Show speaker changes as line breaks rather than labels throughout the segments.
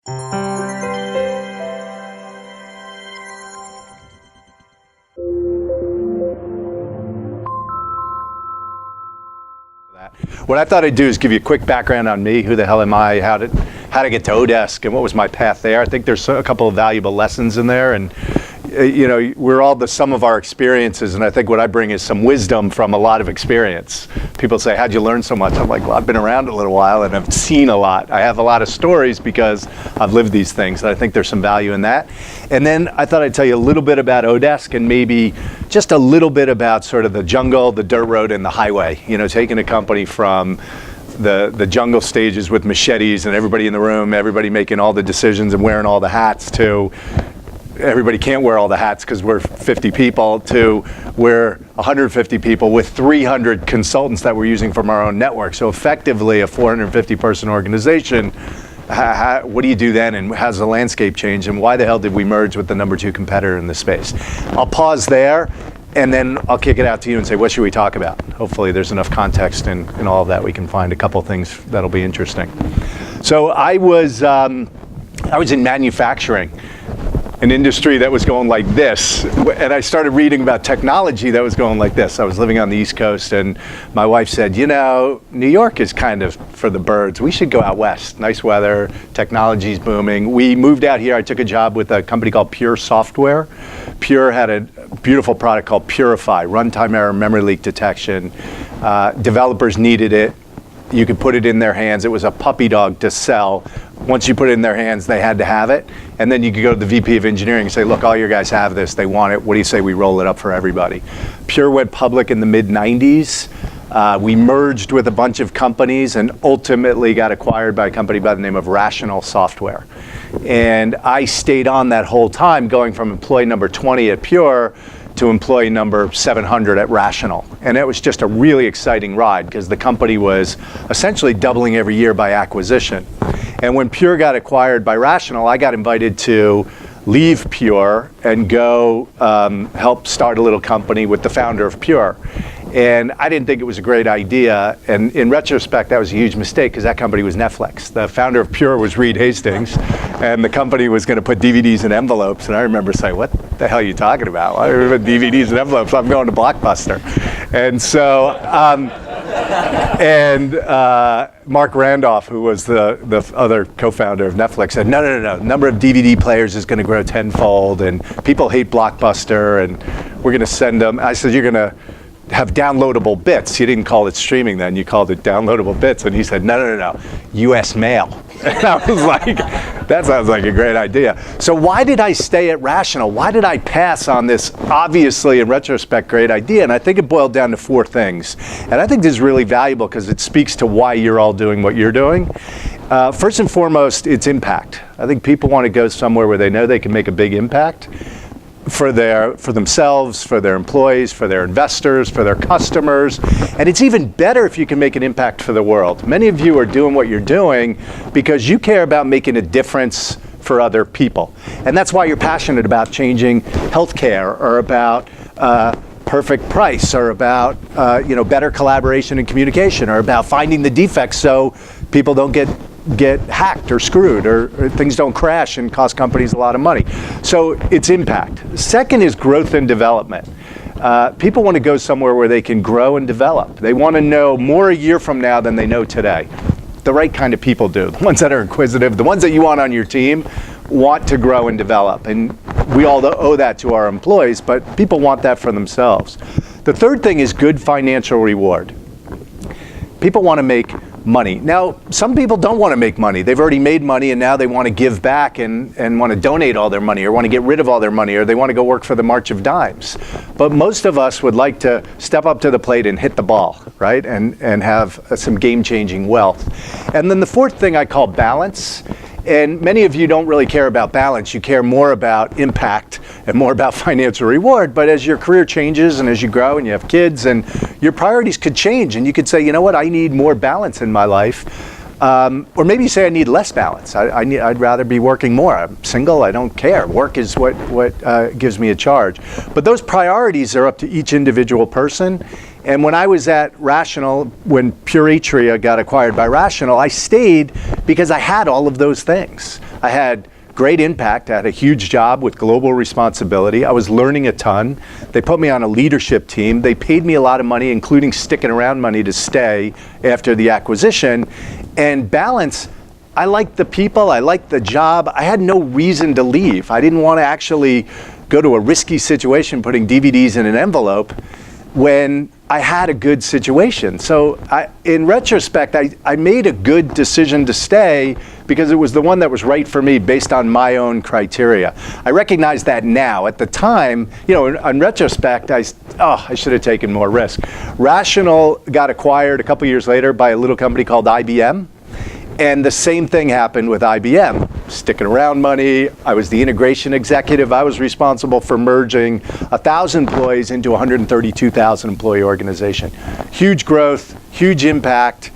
What I thought I'd do is give you a quick background on me. Who the hell am I? How to get to Odesk, and what was my path there. I think there's a couple of valuable lessons in there, and you know, we're all the sum of our experiences, and I think what I bring is some wisdom from a lot of experience. People say, how'd you learn so much? I'm like, well, I've been around a little while and I've seen a lot. I have a lot of stories because I've lived these things, and I think there's some value in that. And then I thought I'd tell you a little bit about Odesk, and maybe just a little bit about sort of the jungle, the dirt road, and the highway. You know, taking a company from the jungle stages with machetes and everybody in the room, everybody making all the decisions and wearing all the hats, to everybody can't wear all the hats because we're 50 people, to we're 150 people with 300 consultants that we're using from our own network. So effectively a 450 person organization. What do you do then, and how's the landscape change, and why the hell did we merge with the number 2 competitor in the space? I'll pause there, and then I'll kick it out to you and say, what should we talk about? Hopefully there's enough context in all of that. We can find a couple things that'll be interesting. So I was in manufacturing, an industry that was going like this, and I started reading about technology that was going like this. I was living on the East Coast, and my wife said, you know, New York is kind of for the birds. We should go out west. Nice weather, technology's booming. We moved out here. I took a job with a company called Pure Software. Pure had a beautiful product called Purify, runtime error, memory leak detection. Developers needed it. You could put it in their hands. It was a puppy dog to sell. Once you put it in their hands, they had to have it. And then you could go to the VP of engineering and say, look, all your guys have this. They want it. What do you say we roll it up for everybody? Pure went public in the mid-90s. We merged with a bunch of companies and ultimately got acquired by a company by the name of Rational Software. And I stayed on that whole time, going from employee number 20 at Pure to employee number 700 at Rational. And it was just a really exciting ride because the company was essentially doubling every year by acquisition. And when Pure got acquired by Rational, I got invited to leave Pure and go help start a little company with the founder of Pure. And I didn't think it was a great idea. And in retrospect, that was a huge mistake because that company was Netflix. The founder of Pure was Reed Hastings, and the company was going to put DVDs in envelopes. And I remember saying, what the hell are you talking about? Why are we putting DVDs in envelopes? I'm going to Blockbuster. And so, Mark Randolph, who was the other co-founder of Netflix, said, no. Number of DVD players is going to grow tenfold, and people hate Blockbuster, and we're going to send them. I said, you're going to have downloadable bits. You didn't call it streaming then, you called it downloadable bits. And he said, no, US mail. And I was like, that sounds like a great idea. So why did I stay at Rational? Why did I pass on this obviously, in retrospect, great idea? And I think it boiled down to 4 things. And I think this is really valuable because it speaks to why you're all doing what you're doing. First and foremost, it's impact. I think people want to go somewhere where they know they can make a big impact for themselves, for their employees, for their investors, for their customers. And it's even better if you can make an impact for the world. Many of you are doing what you're doing because you care about making a difference for other people. And that's why you're passionate about changing healthcare, or about perfect price, or about better collaboration and communication, or about finding the defects so people don't get hacked or screwed, or things don't crash and cost companies a lot of money. So it's impact. Second is growth and development. People want to go somewhere where they can grow and develop. They want to know more a year from now than they know today. The right kind of people do. The ones that are inquisitive, the ones that you want on your team, want to grow and develop. And we all owe that to our employees, but people want that for themselves. The third thing is good financial reward. People want to make money. Now, some people don't want to make money. They've already made money, and now they want to give back and want to donate all their money, or want to get rid of all their money, or they want to go work for the March of Dimes. But most of us would like to step up to the plate and hit the ball, right? And have some game-changing wealth. And then the fourth thing I call balance. And many of you don't really care about balance. You care more about impact and more about financial reward. But as your career changes and as you grow and you have kids, and your priorities could change, and you could say, you know what, I need more balance in my life. Or maybe you say I need less balance. I'd rather be working more. I'm single, I don't care. Work is what gives me a charge. But those priorities are up to each individual person. And when I was at Rational, when Pure Atria got acquired by Rational, I stayed because I had all of those things. I had great impact. I had a huge job with global responsibility. I was learning a ton. They put me on a leadership team. They paid me a lot of money, including sticking around money to stay after the acquisition. And balance, I liked the people, I liked the job. I had no reason to leave. I didn't want to actually go to a risky situation putting DVDs in an envelope when I had a good situation. So in retrospect, I made a good decision to stay because it was the one that was right for me based on my own criteria. I recognize that now. At the time, in retrospect, I should have taken more risk. Rational got acquired a couple years later by a little company called IBM. And the same thing happened with IBM. Sticking around money, I was the integration executive. I was responsible for merging 1,000 employees into a 132,000 employee organization. Huge growth, huge impact,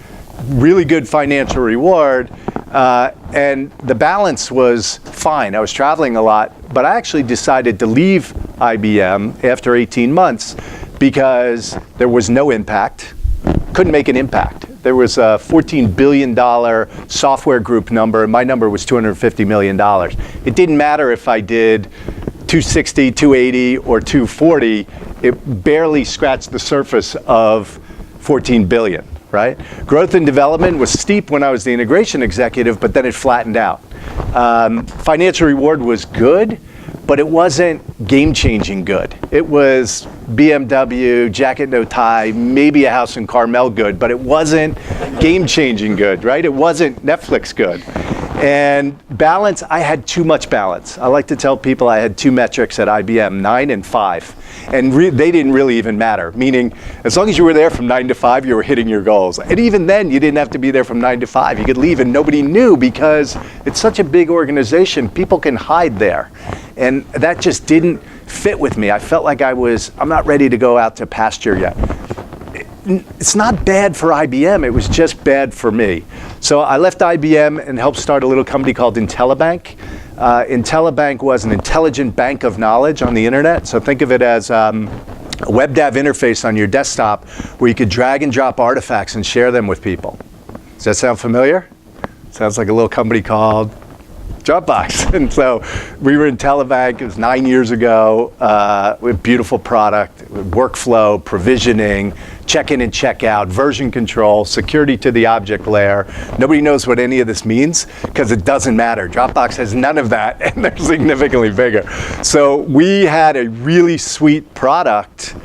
really good financial reward, and the balance was fine. I was traveling a lot, but I actually decided to leave IBM after 18 months because there was no impact, couldn't make an impact. There was a $14 billion software group number, and my number was $250 million. It didn't matter if I did 260, 280, or 240. It barely scratched the surface of 14 billion, right? Growth and development was steep when I was the integration executive, but then it flattened out. Financial reward was good, but it wasn't game-changing good. It was BMW, jacket, no tie, maybe a house in Carmel good, but it wasn't game-changing good, right? It wasn't Netflix good. And balance, I had too much balance. I like to tell people I had two metrics at IBM, 9 and 5. And they didn't really even matter, meaning as long as you were there from 9 to 5, you were hitting your goals. And even then, you didn't have to be there from 9 to 5. You could leave and nobody knew because it's such a big organization, people can hide there. And that just didn't fit with me. I felt like I'm not ready to go out to pasture yet. It's not bad for IBM, it was just bad for me. So I left IBM and helped start a little company called IntelliBank. IntelliBank was an intelligent bank of knowledge on the internet. So think of it as a WebDAV interface on your desktop where you could drag and drop artifacts and share them with people. Does that sound familiar? Sounds like a little company called Dropbox. And so we were in IntelliBank, it was 9 years ago, with beautiful product, with workflow, provisioning, check-in and check-out, version control, security to the object layer. Nobody knows what any of this means because it doesn't matter. Dropbox has none of that and they're significantly bigger. So we had a really sweet product.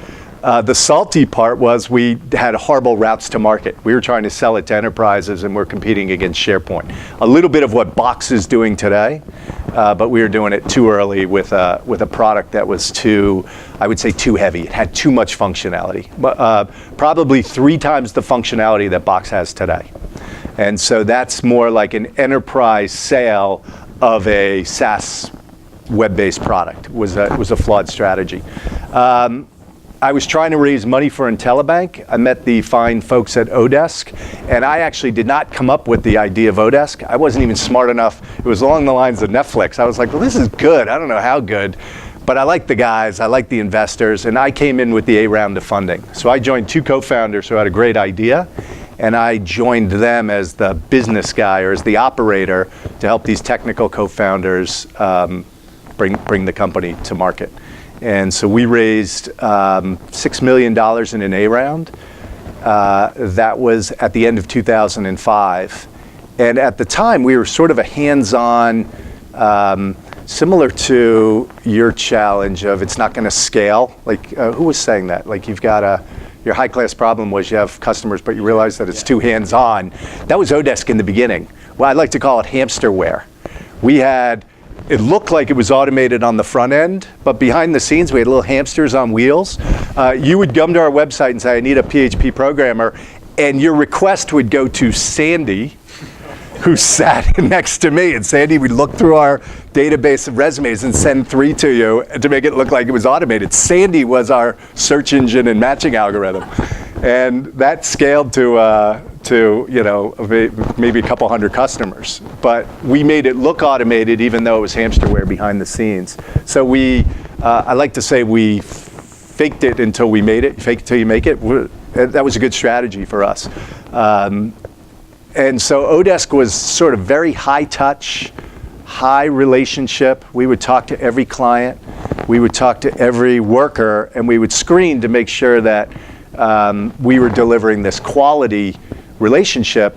The salty part was we had horrible routes to market. We were trying to sell it to enterprises and we're competing against SharePoint. A little bit of what Box is doing today, but we were doing it too early with a product that was too heavy. It had too much functionality, probably 3 times the functionality that Box has today. And so that's more like an enterprise sale of a SaaS web-based product. It was a flawed strategy. I was trying to raise money for IntelliBank. I met the fine folks at Odesk, and I actually did not come up with the idea of Odesk. I wasn't even smart enough. It was along the lines of Netflix. I was like, well, this is good. I don't know how good, but I like the guys, I like the investors, and I came in with the A round of funding. So I joined 2 co-founders who had a great idea, and I joined them as the business guy or as the operator to help these technical co-founders bring the company to market. And so we raised $6 million in an A round. That was at the end of 2005. And at the time, we were sort of a hands-on, similar to your challenge of it's not going to scale. Like, who was saying that? Like, your high-class problem was you have customers, but you realize that it's too hands-on. That was Odesk in the beginning. Well, I'd like to call it hamsterware. It looked like it was automated on the front end, but behind the scenes, we had little hamsters on wheels. You would come to our website and say, I need a PHP programmer, and your request would go to Sandy, who sat next to me, and Sandy would look through our database of resumes and send 3 to you to make it look like it was automated. Sandy was our search engine and matching algorithm. And that scaled to maybe a couple hundred customers. But we made it look automated even though it was hamsterware behind the scenes. So I like to say we faked it until we made it. Fake it till you make it. that was a good strategy for us. And so Odesk was sort of very high touch, high relationship. We would talk to every client. We would talk to every worker, and we would screen to make sure that we were delivering this quality relationship.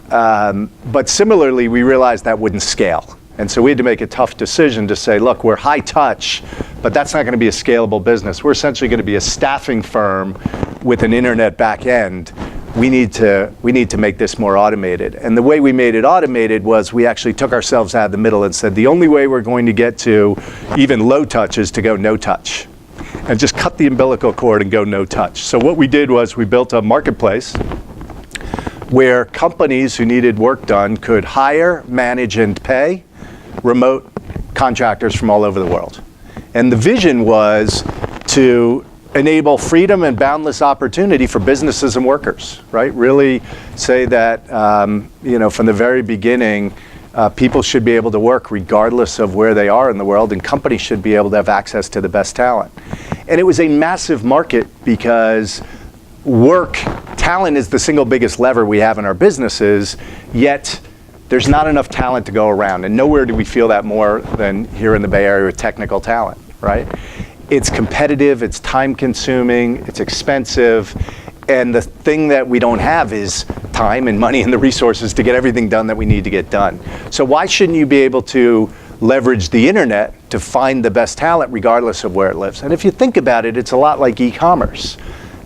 But similarly, we realized that wouldn't scale. And so we had to make a tough decision to say, look, we're high touch, but that's not going to be a scalable business. We're essentially going to be a staffing firm with an internet back end. We need to make this more automated. And the way we made it automated was we actually took ourselves out of the middle and said, the only way we're going to get to even low touch is to go no touch. And just cut the umbilical cord and go no touch. So what we did was we built a marketplace where companies who needed work done could hire, manage, and pay remote contractors from all over the world. And the vision was to enable freedom and boundless opportunity for businesses and workers, right? Really say that, from the very beginning, people should be able to work regardless of where they are in the world, and companies should be able to have access to the best talent. And it was a massive market because talent is the single biggest lever we have in our businesses, yet there's not enough talent to go around. And nowhere do we feel that more than here in the Bay Area with technical talent, right? It's competitive, it's time consuming, it's expensive, and the thing that we don't have is time and money and the resources to get everything done that we need to get done. So why shouldn't you be able to leverage the internet to find the best talent regardless of where it lives? And if you think about it, it's a lot like e-commerce.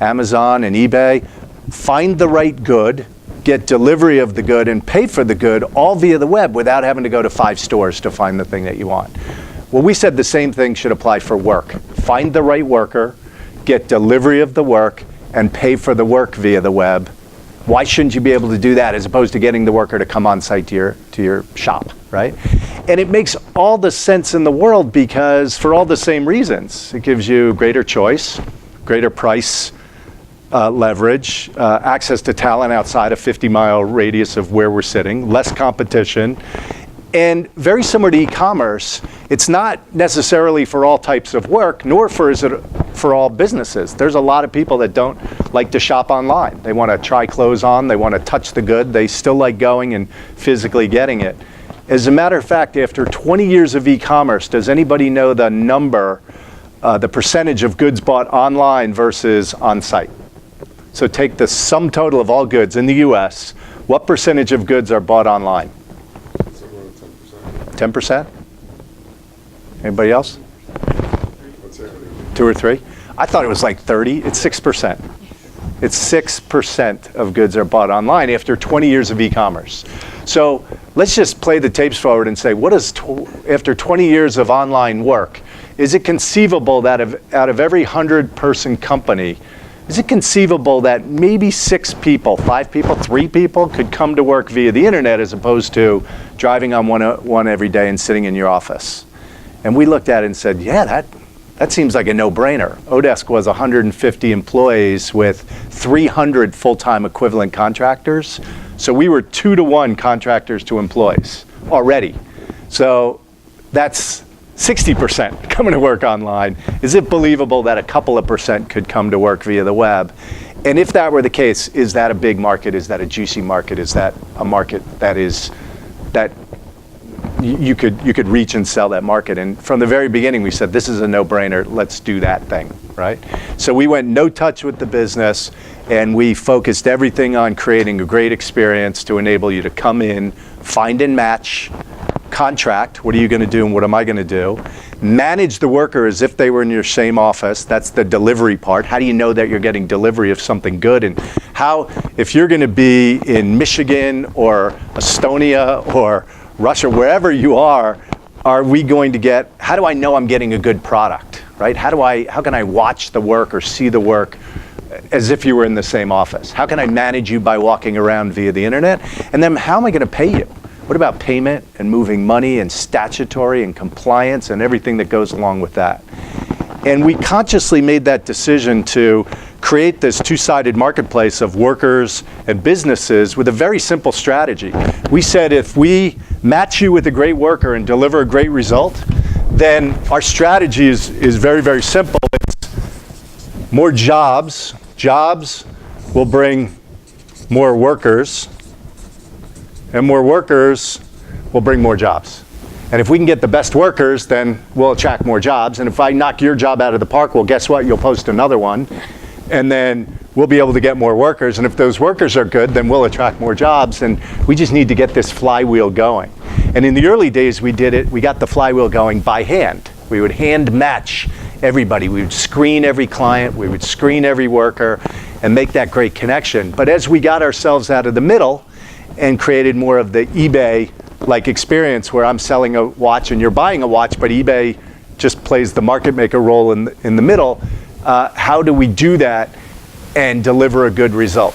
Amazon and eBay, find the right good, get delivery of the good, and pay for the good all via the web without having to go to 5 stores to find the thing that you want. Well, we said the same thing should apply for work. Find the right worker, get delivery of the work, and pay for the work via the web. Why shouldn't you be able to do that as opposed to getting the worker to come on site to your shop, right? And it makes all the sense in the world because for all the same reasons. It gives you greater choice, greater price leverage, access to talent outside a 50-mile radius of where we're sitting, less competition. And very similar to e-commerce, it's not necessarily for all types of work, nor is it for all businesses. There's a lot of people that don't like to shop online. They want to try clothes on, they want to touch the good, they still like going and physically getting it. As a matter of fact, after 20 years of e-commerce, does anybody know the number, the percentage of goods bought online versus on-site? So take the sum total of all goods in the US, what percentage of goods are bought online? 10%? Anybody else? 2 or 3? I thought it was like 30. It's 6%. It's 6% of goods are bought online after 20 years of e-commerce. So let's just play the tapes forward and say, after 20 years of online work, is it conceivable that out of every 100-person company, is it conceivable that maybe 6 people, 5 people, 3 people could come to work via the internet as opposed to driving on one every day and sitting in your office? And we looked at it and said, yeah, that seems like a no-brainer. Odesk was 150 employees with 300 full-time equivalent contractors. So we were 2-to-1 contractors to employees already. So that's 60% coming to work online. Is it believable that a couple of percent could come to work via the web? And if that were the case, is that a big market? Is that a juicy market? Is that a market that you could reach and sell that market? And from the very beginning, we said, this is a no-brainer. Let's do that thing, right? So we went no touch with the business, and we focused everything on creating a great experience to enable you to come in, find and match, contract, what are you going to do and what am I going to do? Manage the worker as if they were in your same office. That's the delivery part. How do you know that you're getting delivery of something good? And how, if you're going to be in Michigan or Estonia or Russia, wherever you are we going to get, how do I know I'm getting a good product, right? How can I watch the work or see the work as if you were in the same office? How can I manage you by walking around via the internet? And then how am I going to pay you? What about payment and moving money and statutory and compliance and everything that goes along with that? And we consciously made that decision to create this 2-sided marketplace of workers and businesses with a very simple strategy. We said if we match you with a great worker and deliver a great result, then our strategy is very, very simple. It's more jobs, will bring more workers, and more workers will bring more jobs. And if we can get the best workers, then we'll attract more jobs. And if I knock your job out of the park, well, guess what? You'll post another one. And then we'll be able to get more workers. And if those workers are good, then we'll attract more jobs. And we just need to get this flywheel going. And in the early days, we got the flywheel going by hand. We would hand match everybody. We would screen every client. We would screen every worker and make that great connection. But as we got ourselves out of the middle and created more of the eBay-like experience where I'm selling a watch and you're buying a watch, but eBay just plays the market maker role in the middle, how do we do that and deliver a good result?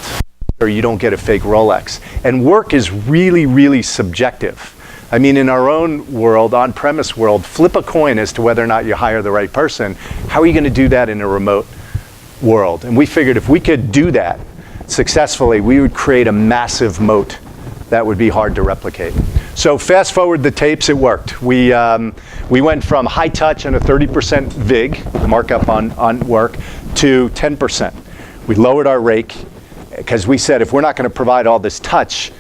Or you don't get a fake Rolex. And work is really, really subjective. I mean, in our own world, on-premise world, flip a coin as to whether or not you hire the right person. How are you going to do that in a remote world? And we figured if we could do that successfully, we would create a massive moat that would be hard to replicate. So fast forward the tapes, it worked. We went from high touch and a 30% VIG, markup on work, to 10%. We lowered our rake because we said if we're not going to provide all this touch,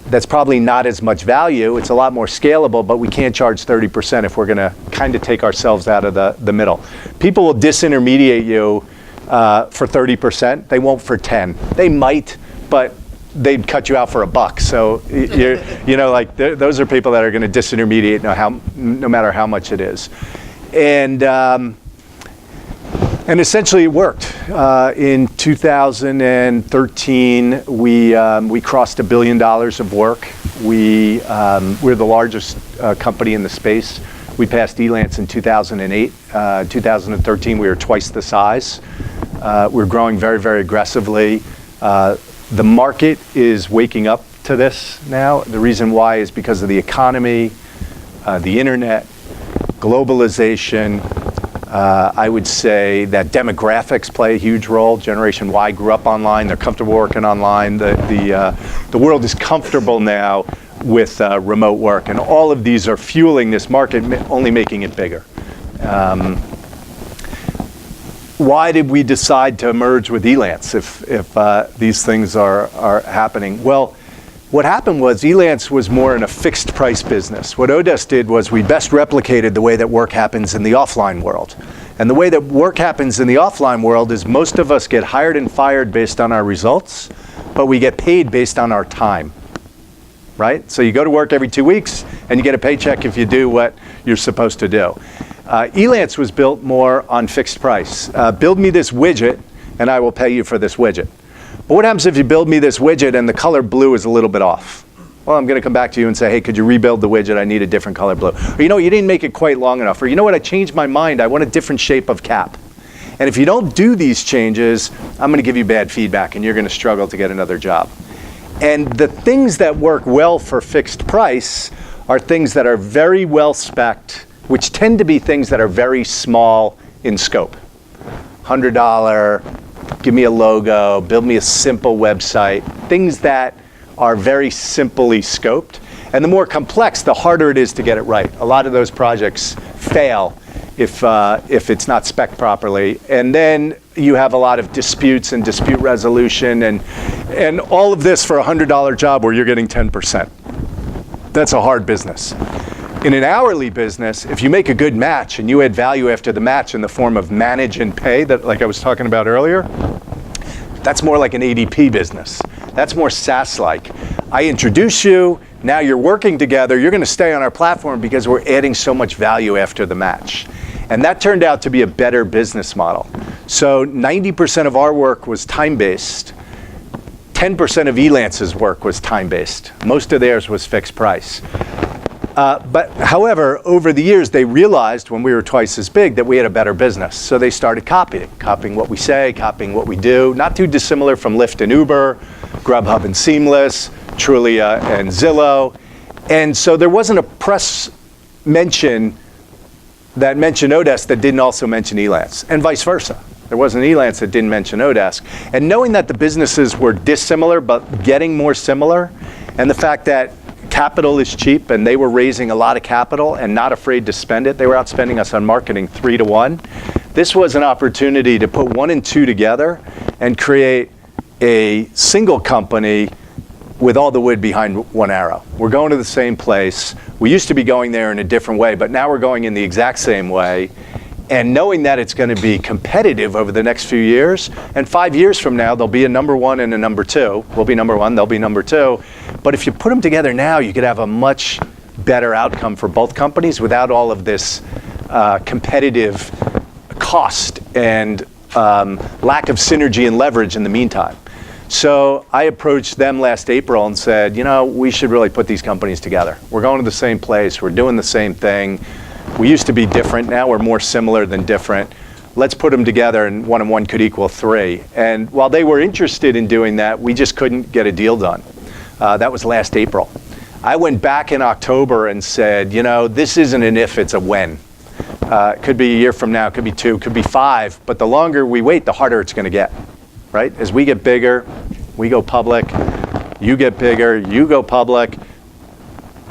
that's probably not as much value. It's a lot more scalable, but we can't charge 30% if we're going to kind of take ourselves out of the middle. People will disintermediate you for 30%. They won't for 10. They might, but they'd cut you out for $1. So those are people that are going to disintermediate no matter how much it is. And essentially it worked. In 2013, we crossed $1 billion of work. We're the largest company in the space. We passed Elance in 2008. 2013, we were twice the size. We're growing very, very aggressively. The market is waking up to this now. The reason why is because of the economy, the internet, globalization. I would say that demographics play a huge role. Generation Y grew up online. They're comfortable working online. The world is comfortable now with remote work. And all of these are fueling this market, only making it bigger. Why did we decide to merge with Elance if these things are happening? Well, what happened was Elance was more in a fixed price business. What Odesk did was we best replicated the way that work happens in the offline world. And the way that work happens in the offline world is most of us get hired and fired based on our results, but we get paid based on our time, right? So you go to work every 2 weeks and you get a paycheck if you do what you're supposed to do. Elance was built more on fixed price. Build me this widget and I will pay you for this widget. But what happens if you build me this widget and the color blue is a little bit off? Well, I'm going to come back to you and say, hey, could you rebuild the widget? I need a different color blue. Or, you didn't make it quite long enough. Or, I changed my mind. I want a different shape of cap. And if you don't do these changes, I'm going to give you bad feedback and you're going to struggle to get another job. And the things that work well for fixed price are things that are very well spec'd, which tend to be things that are very small in scope. $100, give me a logo, build me a simple website, things that are very simply scoped. And the more complex, the harder it is to get it right. A lot of those projects fail if it's not spec'd properly. And then you have a lot of disputes and dispute resolution and all of this for a $100 job where you're getting 10%. That's a hard business. In an hourly business, if you make a good match and you add value after the match in the form of manage and pay, that like I was talking about earlier, that's more like an ADP business. That's more SaaS-like. I introduce you, now you're working together, you're going to stay on our platform because we're adding so much value after the match. And that turned out to be a better business model. So 90% of our work was time-based. 10% of Elance's work was time-based. Most of theirs was fixed price. But however, over the years, they realized when we were twice as big that we had a better business. So they started copying what we say, copying what we do. Not too dissimilar from Lyft and Uber, Grubhub and Seamless, Trulia and Zillow. And so there wasn't a press mention that mentioned Odesk that didn't also mention Elance, and vice versa. There wasn't Elance that didn't mention Odesk. And knowing that the businesses were dissimilar but getting more similar, and the fact that capital is cheap and they were raising a lot of capital and not afraid to spend it. They were outspending us on marketing 3 to 1. This was an opportunity to put 1 and 2 together and create a single company with all the wood behind one arrow. We're going to the same place. We used to be going there in a different way, but now we're going in the exact same way. And knowing that it's going to be competitive over the next few years, and 5 years from now, there'll be a number one and a number two. We'll be number one, they'll be number two. But if you put them together now, you could have a much better outcome for both companies without all of this competitive cost and lack of synergy and leverage in the meantime. So I approached them last April and said, you know, we should really put these companies together. We're going to the same place, we're doing the same thing. We used to be different, now we're more similar than different. Let's put them together and one could equal three. And while they were interested in doing that, we just couldn't get a deal done. That was last April. I went back in October and said, you know, this isn't an if, it's a when. It could be a year from now, it could be 2, it could be 5, but the longer we wait, the harder it's gonna get, right? As we get bigger, we go public, you get bigger, you go public.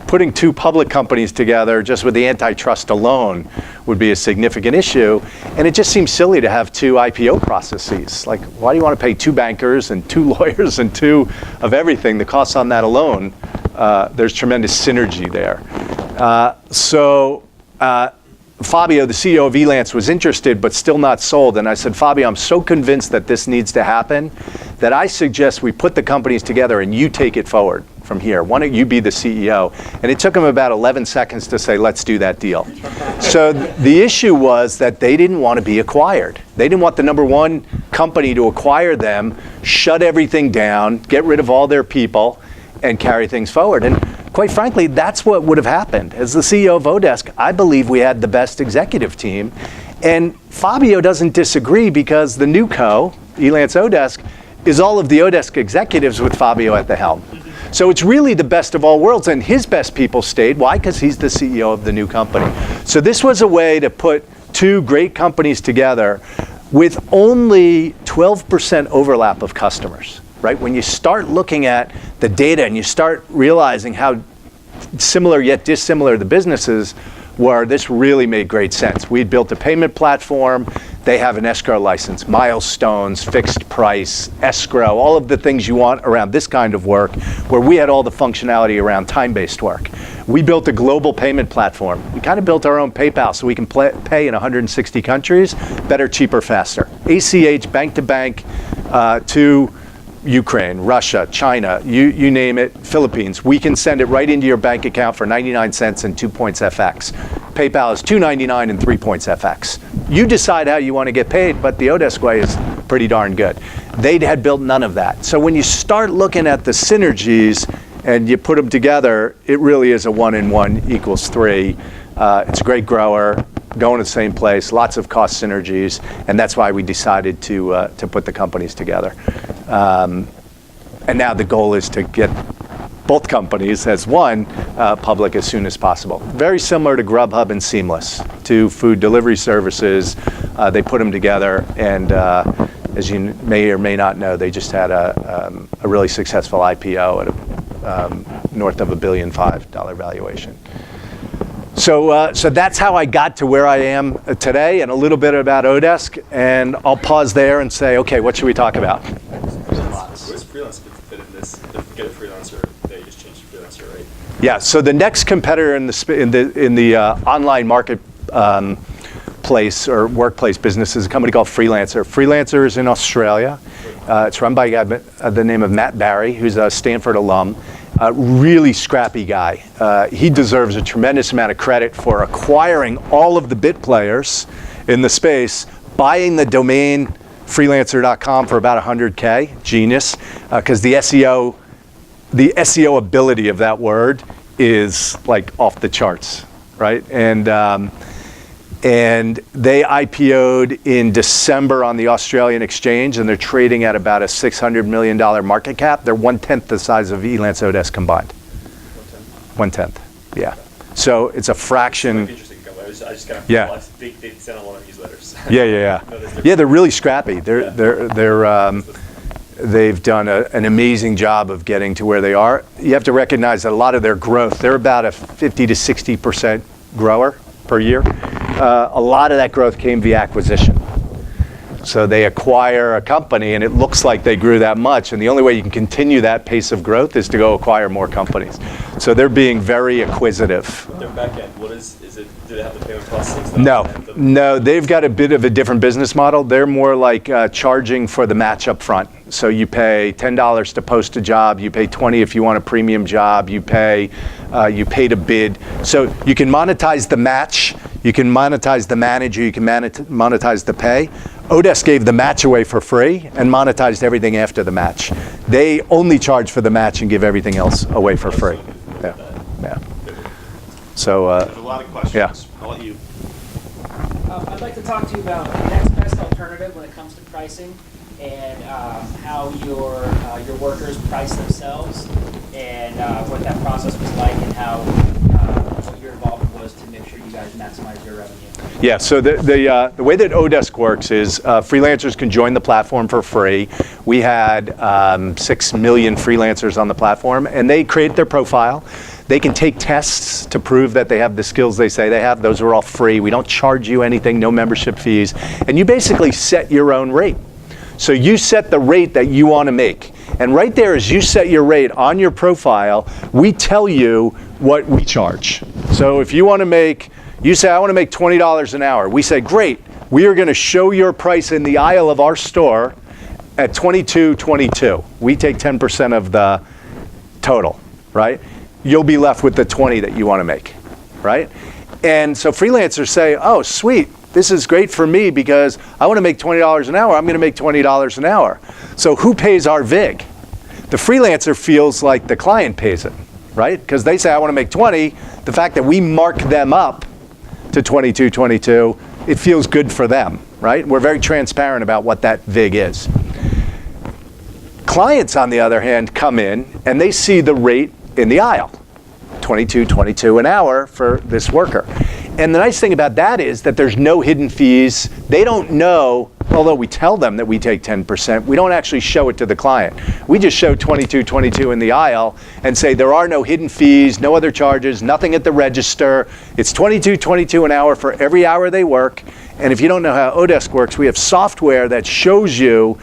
Putting 2 public companies together just with the antitrust alone would be a significant issue. And it just seems silly to have 2 IPO processes. Like, why do you want to pay 2 bankers and 2 lawyers and 2 of everything? The costs on that alone, there's tremendous synergy there. Fabio, the CEO of Elance, was interested but still not sold. And I said, Fabio, I'm so convinced that this needs to happen that I suggest we put the companies together and you take it forward from here. Why don't you be the CEO? And it took him about 11 seconds to say, let's do that deal. So the issue was that they didn't want to be acquired. They didn't want the number one company to acquire them, shut everything down, get rid of all their people, and carry things forward. And quite frankly, that's what would have happened. As the CEO of Odesk, I believe we had the best executive team. And Fabio doesn't disagree because the new co, Elance Odesk, is all of the Odesk executives with Fabio at the helm. So it's really the best of all worlds, and his best people stayed. Why? Because he's the CEO of the new company. So this was a way to put 2 great companies together with only 12% overlap of customers, right? When you start looking at the data and you start realizing how similar yet dissimilar the businesses were, this really made great sense. We'd built a payment platform. They have an escrow license, milestones, fixed price, escrow, all of the things you want around this kind of work, where we had all the functionality around time-based work. We built a global payment platform. We kind of built our own PayPal so we can pay in 160 countries, better, cheaper, faster. ACH, bank to bank, to Ukraine, Russia, China, you name it, Philippines. We can send it right into your bank account for 99 cents and 2 points FX. PayPal is $2.99 and 3 points FX. You decide how you want to get paid, but the Odesk way is pretty darn good. They had built none of that. So when you start looking at the synergies and you put them together, it really is a 1 and 1 equals 3. It's a great grower, going to the same place, lots of cost synergies, and that's why we decided to put the companies together. And now the goal is to get both companies as one public as soon as possible. Very similar to Grubhub and Seamless, 2 food delivery services. They put them together, and as you may or may not know, they just had a really successful IPO at north of $1.5 billion valuation. So that's how I got to where I am today, and a little bit about Odesk. And I'll pause there and say, okay, what should we talk about?
Where's freelance fit in this? If you get a freelancer, they just change to freelancer, right?
Yeah. So the next competitor in the online market place or workplace business is a company called Freelancer. Freelancer is in Australia. It's run by a guy by the name of Matt Barry, who's a Stanford alum. Really scrappy guy. He deserves a tremendous amount of credit for acquiring all of the bit players in the space, buying the domain freelancer.com for about $100K. Genius, because the SEO ability of that word is like off the charts, right? And they IPO'd in December on the Australian exchange, and they're trading at about a $600 million market cap. They're 1/10 the size of Elance Odesk combined. 1/10, yeah. So it's a fraction.
It's interesting. I just kind of realized they send a lot of newsletters.
Yeah, they're really scrappy. They've done an amazing job of getting to where they are. You have to recognize that a lot of their growth, they're about a 50 to 60% grower per year. A lot of that growth came via acquisition. So they acquire a company, and it looks like they grew that much. And the only way you can continue that pace of growth is to go acquire more companies. So they're being very acquisitive.
Their back end, what is it? Do they have the payment processing?
No, they've got a bit of a different business model. They're more like charging for the match up front. So you pay $10 to post a job, you pay $20 if you want a premium job, you pay to bid. So you can monetize the match, you can monetize the manager, you can monetize the pay. Odesk gave the match away for free and monetized everything after the match. They only charge for the match and give everything else away for free. Yeah. So
there's a lot of questions.
Yeah.
I'll let you.
I'd like to talk to you about the next best alternative when it comes to pricing and how your workers price themselves and what that process was like and how what your involvement was to make sure you guys maximize your revenue.
Yeah, so the way that Odesk works is freelancers can join the platform for free. We had 6 million freelancers on the platform, and they create their profile. They can take tests to prove that they have the skills they say they have. Those are all free. We don't charge you anything, no membership fees. And you basically set your own rate. So you set the rate that you want to make. And right there, as you set your rate on your profile, we tell you what we charge. So if you want to make, you say, I want to make $20 an hour. We say, great. We are going to show your price in the aisle of our store at $22.22. We take 10% of the total, right? You'll be left with the 20 that you want to make, right? And so freelancers say, oh, sweet. This is great for me because I want to make $20 an hour. I'm going to make $20 an hour. So who pays our VIG? The freelancer feels like the client pays it, right? Because they say, I want to make 20. The fact that we mark them up to $22.22, it feels good for them, right? We're very transparent about what that VIG is. Clients, on the other hand, come in and they see the rate in the aisle, $22.22 an hour for this worker. And the nice thing about that is that there's no hidden fees. They don't know, although we tell them that we take 10%, we don't actually show it to the client. We just show $22.22 in the aisle and say there are no hidden fees, no other charges, nothing at the register. It's $22.22 an hour for every hour they work. And if you don't know how Odesk works, we have software that shows you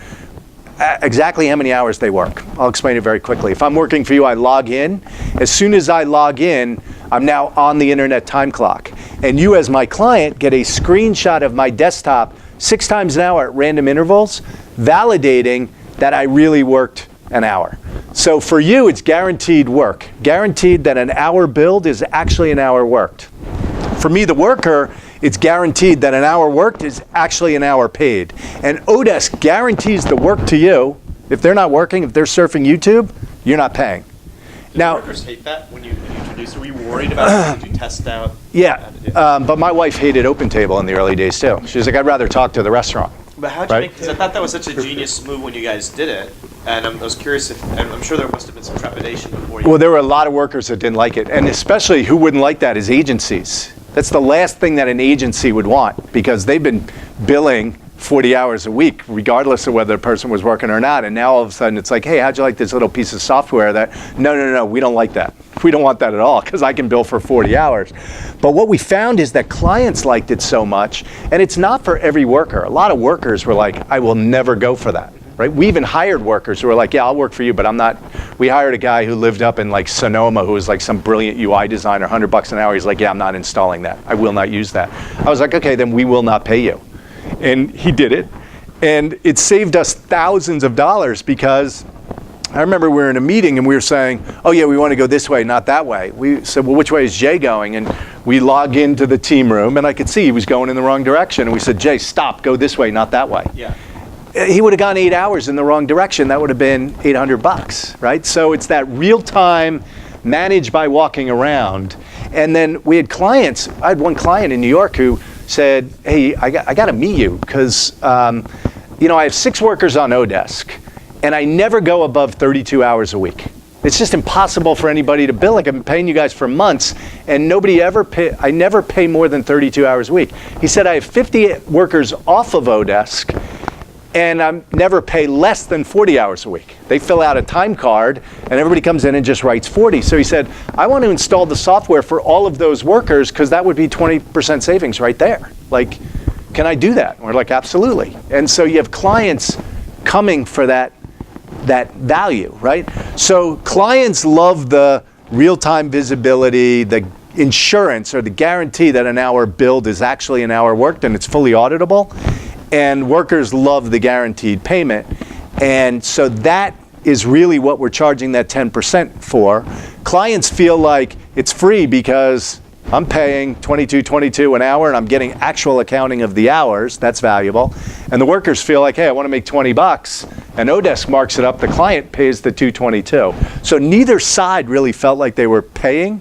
exactly how many hours they work. I'll explain it very quickly. If I'm working for you, I log in. As soon as I log in, I'm now on the internet time clock. And you, as my client, get a screenshot of my desktop 6 times an hour at random intervals, validating that I really worked an hour. So for you, it's guaranteed work. Guaranteed that an hour billed is actually an hour worked. For me, the worker, it's guaranteed that an hour worked is actually an hour paid. And Odesk guarantees the work to you. If they're not working, if they're surfing YouTube, you're not paying.
Do
Now,
workers hate that when you introduce it? Were you worried about it? Did you test out?
yeah, but my wife hated OpenTable in the early days too. She was like, I'd rather talk to the restaurant.
But how'd you
Right.
make, because I thought that was such a genius move when you guys did it. And I was curious if, and I'm sure there must have been some trepidation before you.
Well, there were a lot of workers that didn't like it. And especially who wouldn't like that is agencies. That's the last thing that an agency would want because they've been billing 40 hours a week, regardless of whether the person was working or not. And now all of a sudden it's like, hey, how'd you like this little piece of software that, no, we don't like that. We don't want that at all because I can bill for 40 hours. But what we found is that clients liked it so much, and it's not for every worker. A lot of workers were like, I will never go for that. Right? We even hired workers who were like, yeah, I'll work for you, but I'm not. We hired a guy who lived up in like Sonoma who was like some brilliant UI designer, $100 an hour. He's like, yeah, I'm not installing that. I will not use that. I was like, okay, then we will not pay you. And he did it. And it saved us thousands of dollars because I remember we were in a meeting and we were saying, oh yeah, we want to go this way, not that way. We said, well, which way is Jay going? And we log into the team room and I could see he was going in the wrong direction. And we said, Jay, stop, go this way, not that way.
Yeah.
He would have gone 8 hours in the wrong direction. That would have been $800, right? So it's that real time managed by walking around. And then we had clients. I had one client in New York who said, hey, I got to meet you because I have 6 workers on Odesk and I never go above 32 hours a week. It's just impossible for anybody to bill. Like I've been paying you guys for months and I never pay more than 32 hours a week. He said, I have 50 workers off of Odesk and I never pay less than 40 hours a week. They fill out a time card and everybody comes in and just writes 40. So he said, I want to install the software for all of those workers because that would be 20% savings right there. Like, can I do that? And we're like, absolutely. And so you have clients coming for that value, right? So clients love the real-time visibility, the insurance or the guarantee that an hour billed is actually an hour worked and it's fully auditable. And workers love the guaranteed payment. And so that is really what we're charging that 10% for. Clients feel like it's free because I'm paying $22 an hour and I'm getting actual accounting of the hours. That's valuable. And the workers feel like, hey, I want to make $20 and Odesk marks it up. The client pays the $222. So neither side really felt like they were paying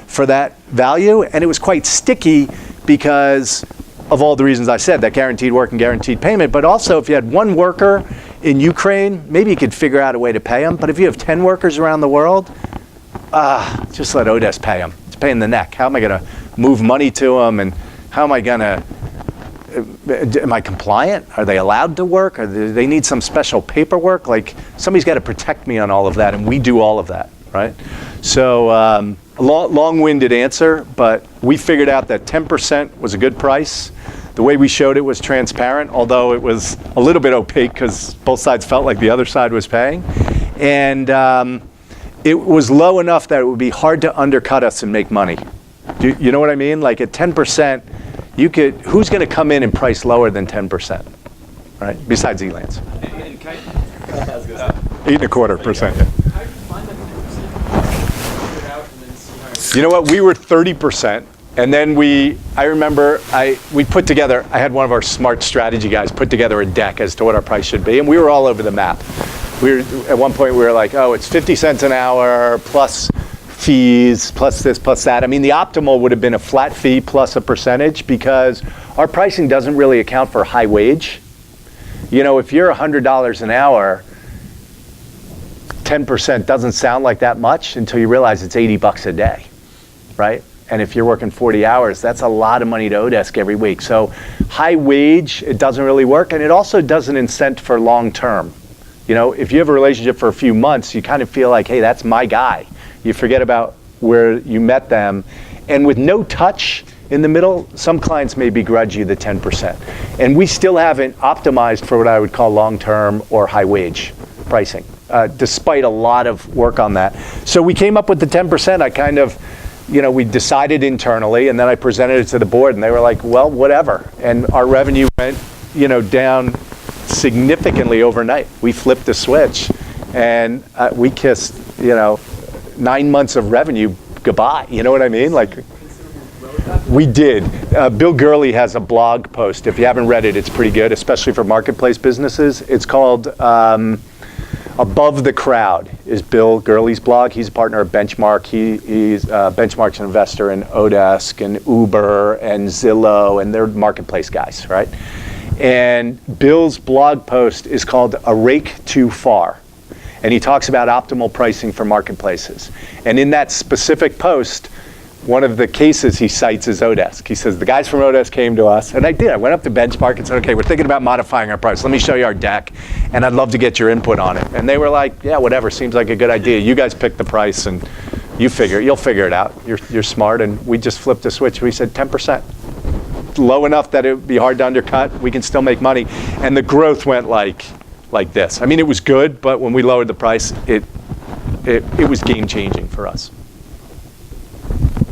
for that value. And it was quite sticky because of all the reasons I said, that guaranteed work and guaranteed payment. But also if you had one worker in Ukraine, maybe you could figure out a way to pay them. But if you have 10 workers around the world, just let Odesk pay them. It's a pain in the neck. How am I going to move money to them? And how am I going to, am I compliant? Are they allowed to work? Or do they need some special paperwork? Like somebody's got to protect me on all of that. And we do all of that, right? So a long-winded answer, but we figured out that 10% was a good price. The way we showed it was transparent, although it was a little bit opaque because both sides felt like the other side was paying. And it was low enough that it would be hard to undercut us and make money. You know what I mean? Like at 10%, you could, who's going to come in and price lower than 10%, right? Besides Elance.
And can I,
8.25%. Yeah.
How did you find that 10%? Figure it out and then see how
You know what? We were 30%. And then I remember we put together, I had one of our smart strategy guys put together a deck as to what our price should be, and we were all over the map. At one point we were like, oh, it's 50 cents an hour plus fees, plus this, plus that. I mean, the optimal would have been a flat fee plus a percentage because our pricing doesn't really account for high wage. You know, if you're $100 an hour, 10% doesn't sound like that much until you realize it's $80 a day, right? And if you're working 40 hours, that's a lot of money to Odesk every week. So high wage, it doesn't really work. And it also doesn't incent for long term. You know, if you have a relationship for a few months, you kind of feel like, hey, that's my guy. You forget about where you met them. And with no touch in the middle, some clients may begrudge you the 10%. And we still haven't optimized for what I would call long-term or high wage pricing, despite a lot of work on that. So we came up with the 10%. I kind of, we decided internally, and then I presented it to the board, and they were like, well, whatever. And our revenue went, down significantly overnight. We flipped the switch, and we kissed, 9 months of revenue goodbye. You know what I mean? Like, we did. Bill Gurley has a blog post. If you haven't read it, it's pretty good, especially for marketplace businesses. It's called Above the Crowd is Bill Gurley's blog. He's a partner of Benchmark. He's Benchmark's an investor in Odesk and Uber and Zillow, and they're marketplace guys, right? And Bill's blog post is called A Rake Too Far. And he talks about optimal pricing for marketplaces. And in that specific post, one of the cases he cites is Odesk. He says, the guys from Odesk came to us, and I did. I went up to Benchmark and said, okay, we're thinking about modifying our price. Let me show you our deck, and I'd love to get your input on it. And they were like, yeah, whatever, seems like a good idea. You guys pick the price, and you'll figure it out. You're smart. And we just flipped a switch. We said 10%. Low enough that it would be hard to undercut. We can still make money. And the growth went like this. I mean, it was good, but when we lowered the price, it was game-changing for us.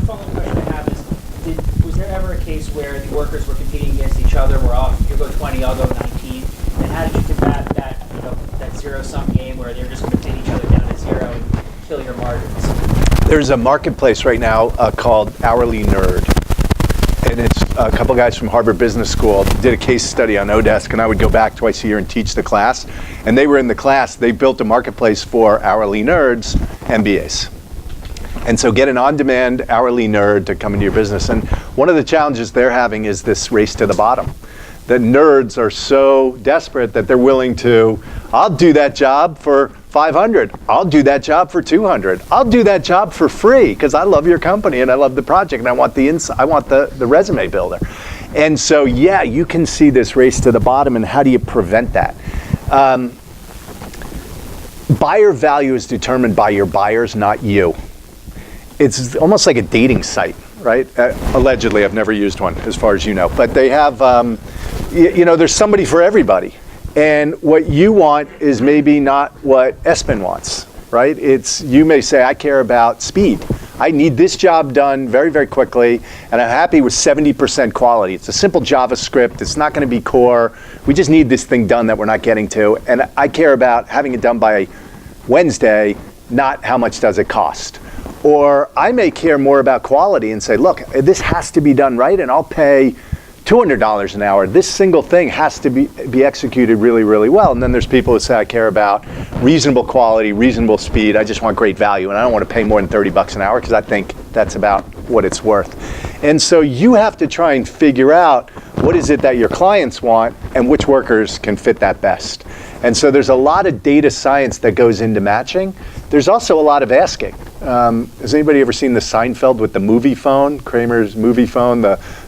Follow-up question I have is, was there ever a case where the workers were competing against each other? We're off, you go 20, I'll go 19. And how did you combat that zero-sum game where they're just going to pin each other down to zero and kill your margins?
There's a marketplace right now called Hourly Nerd. And it's a couple guys from Harvard Business School did a case study on Odesk, and I would go back twice a year and teach the class. And they were in the class. They built a marketplace for hourly nerds, MBAs. And so get an on-demand hourly nerd to come into your business. And one of the challenges they're having is this race to the bottom. That nerds are so desperate that they're willing to, I'll do that job for $500. I'll do that job for $200. I'll do that job for free because I love your company and I love the project and I want the resume builder. And so, yeah, you can see this race to the bottom, and how do you prevent that? Buyer value is determined by your buyers, not you. It's almost like a dating site, right? Allegedly, I've never used one, as far as you know. But they have there's somebody for everybody. And what you want is maybe not what Espen wants, right? You may say, I care about speed. I need this job done very, very quickly, and I'm happy with 70% quality. It's a simple JavaScript. It's not going to be core. We just need this thing done that we're not getting to. And I care about having it done by Wednesday, not how much does it cost. Or I may care more about quality and say, look, this has to be done right, and I'll pay $200 an hour. This single thing has to be executed really, really well. And then there's people who say, I care about reasonable quality, reasonable speed. I just want great value, and I don't want to pay more than 30 bucks an hour because I think that's about what it's worth. And so you have to try and figure out what is it that your clients want and which workers can fit that best. And so there's a lot of data science that goes into matching. There's also a lot of asking. Has anybody ever seen the Seinfeld with the movie phone, Kramer's movie phone?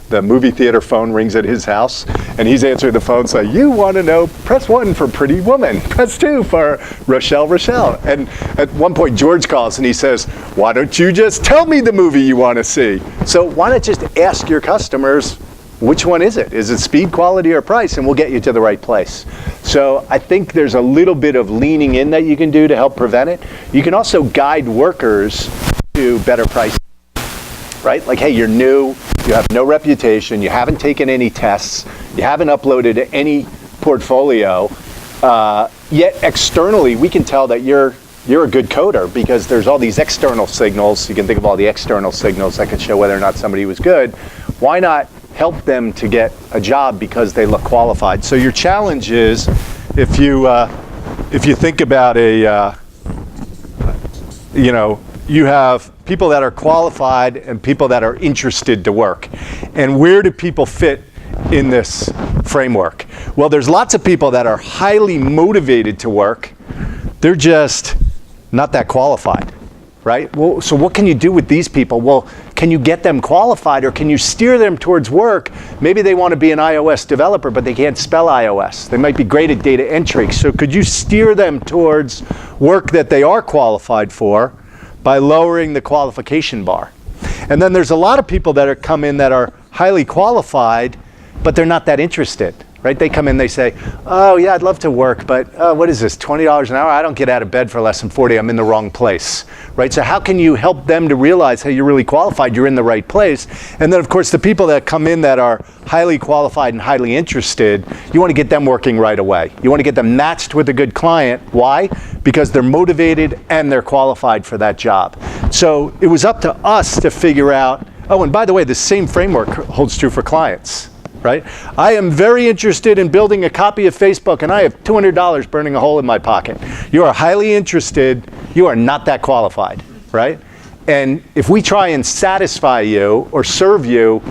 The movie theater phone rings at his house, and he's answering the phone saying, you want to know, press 1 for Pretty Woman, press 2 for Rochelle. And at one point, George calls and he says, why don't you just tell me the movie you want to see? So why not just ask your customers, which one is it? Is it speed, quality, or price? And we'll get you to the right place. So I think there's a little bit of leaning in that you can do to help prevent it. You can also guide workers to better pricing, right? Like, hey, you're new, you have no reputation, you haven't taken any tests, you haven't uploaded any portfolio, yet externally we can tell that you're a good coder because there's all these external signals. You can think of all the external signals that could show whether or not somebody was good. Why not help them to get a job because they look qualified? So your challenge is, if you think about you have people that are qualified and people that are interested to work. And where do people fit in this framework? Well, there's lots of people that are highly motivated to work. They're just not that qualified, right? Well, so what can you do with these people? Well, can you get them qualified, or can you steer them towards work? Maybe they want to be an iOS developer, but they can't spell iOS. They might be great at data entry. So could you steer them towards work that they are qualified for by lowering the qualification bar? And then there's a lot of people that come in that are highly qualified, but they're not that interested, right? They come in, they say, oh yeah, I'd love to work, but what is this, $20 an hour? I don't get out of bed for less than 40, I'm in the wrong place, right? So how can you help them to realize, hey, you're really qualified, you're in the right place? And then of course the people that come in that are highly qualified and highly interested, you want to get them working right away. You want to get them matched with a good client. Why? Because they're motivated and they're qualified for that job. So it was up to us to figure out, oh, and by the way, the same framework holds true for clients, right? I am very interested in building a copy of Facebook, and I have $200 burning a hole in my pocket. You are highly interested, you are not that qualified, right? And if we try and satisfy you or serve you,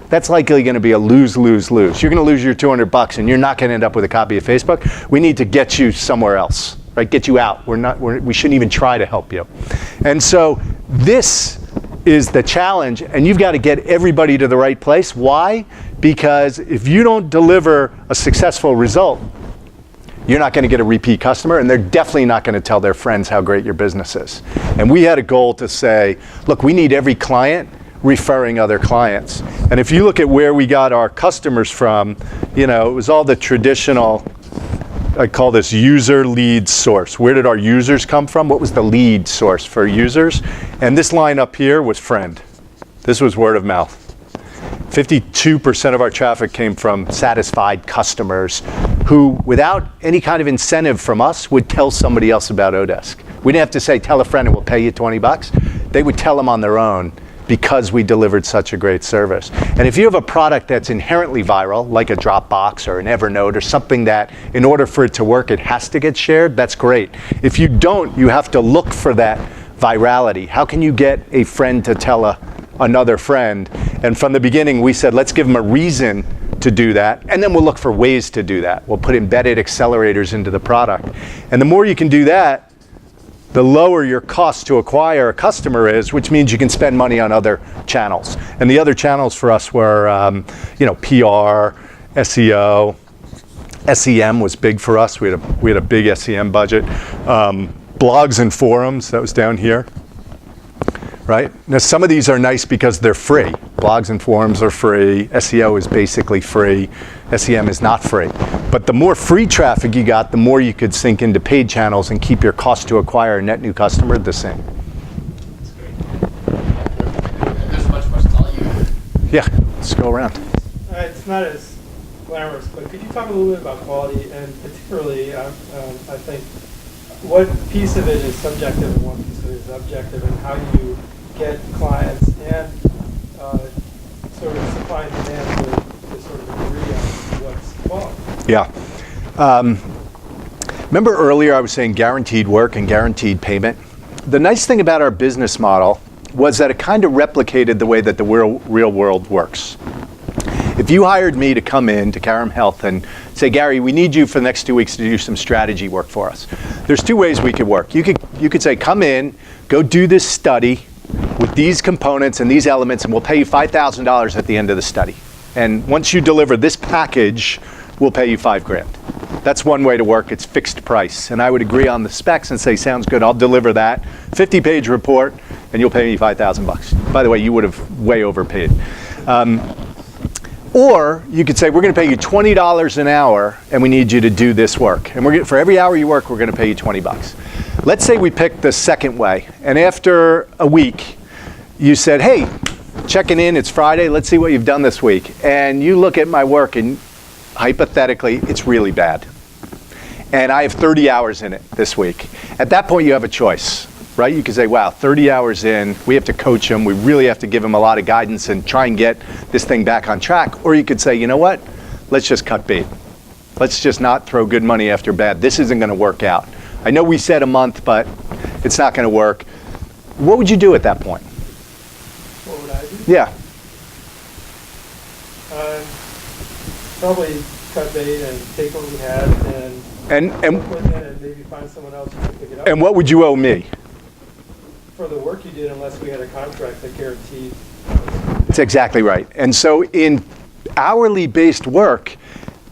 that's likely going to be a lose, lose, lose. You're going to lose your $200 and you're not going to end up with a copy of Facebook. We need to get you somewhere else, right? Get you out. We shouldn't even try to help you. And so this is the challenge, and you've got to get everybody to the right place. Why? Because if you don't deliver a successful result, you're not going to get a repeat customer, and they're definitely not going to tell their friends how great your business is. And we had a goal to say, look, we need every client referring other clients. And if you look at where we got our customers from, it was all the traditional, I call this user lead source. Where did our users come from? What was the lead source for users? And this line up here was friend. This was word of mouth. 52% of our traffic came from satisfied customers who, without any kind of incentive from us, would tell somebody else about Odesk. We didn't have to say, tell a friend and we'll pay you $20. They would tell them on their own because we delivered such a great service. And if you have a product that's inherently viral, like a Dropbox or an Evernote or something that, in order for it to work, it has to get shared, that's great. If you don't, you have to look for that virality. How can you get a friend to tell another friend? And from the beginning, we said, let's give them a reason to do that, and then we'll look for ways to do that. We'll put embedded accelerators into the product. And the more you can do that, the lower your cost to acquire a customer is, which means you can spend money on other channels. And the other channels for us were, PR, SEO, SEM was big for us. We had a big SEM budget. Blogs and forums, that was down here. right? Now, some of these are nice because they're free. Blogs and forums are free. SEO is basically free. SEM is not free. But the more free traffic you got, the more you could sync into paid channels and keep your cost to acquire a net new customer the same.
That's great. There's a bunch of questions. I'll let you.
Yeah, let's go around.
It's not as glamorous, but could you talk a little bit about quality, and particularly, I think, what piece of it is subjective and what piece of it is objective, and how you get clients and sort of supply and demand to sort of agree on what's quality?
Yeah. Remember earlier I was saying guaranteed work and guaranteed payment? The nice thing about our business model was that it kind of replicated the way that the real world works. If you hired me to come in to Karam Health and say, Gary, we need you for the next 2 weeks to do some strategy work for us. There's two ways we could work. You could say, come in, go do this study with these components and these elements, and we'll pay you $5,000 at the end of the study. And once you deliver this package, we'll pay you $5,000. That's one way to work. It's fixed price. And I would agree on the specs and say, sounds good, I'll deliver that. 50-page report, and you'll pay me $5,000. By the way, you would have way overpaid. Or you could say, we're going to pay you $20 an hour, and we need you to do this work. And for every hour you work, we're going to pay you $20. Let's say we picked the second way, and after a week, you said, hey, checking in, it's Friday, let's see what you've done this week. And you look at my work, and hypothetically, it's really bad. And I have 30 hours in it this week. At that point, you have a choice, right? You could say, wow, 30 hours in, we have to coach them, we really have to give them a lot of guidance and try and get this thing back on track. Or you could say, you know what, let's just cut bait. Let's just not throw good money after bad. This isn't going to work out. I know we said a month, but it's not going to work. What would you do at that point?
What would I do?
Yeah.
Probably cut bait and take what we had and work with it and maybe find someone else who can pick it up.
And what would you owe me?
For the work you did, unless we had a contract that guaranteed.
That's exactly right. And so in hourly based work,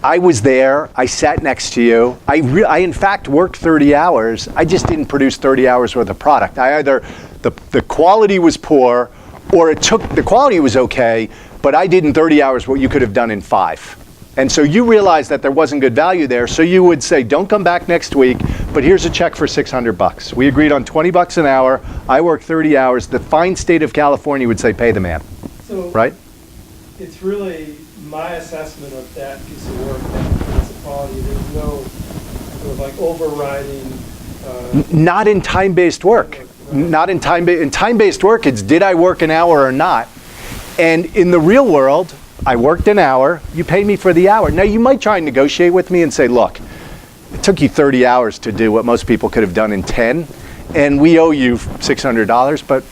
I was there, I sat next to you. I in fact worked 30 hours. I just didn't produce 30 hours worth of product. The quality was poor, or the quality was okay, but I did in 30 hours what you could have done in 5. And so you realized that there wasn't good value there, so you would say, don't come back next week, but here's a check for $600. We agreed on $20 an hour. I worked 30 hours. The fine state of California would say, pay the man.
So
right?
It's really my assessment of that piece of work, that piece of quality. There's no sort of like overriding.
Not in time-based work. Not in time-based work, it's did I work an hour or not? And in the real world, I worked an hour, you pay me for the hour. Now you might try and negotiate with me and say, look, it took you 30 hours to do what most people could have done in 10, and we owe you $600, but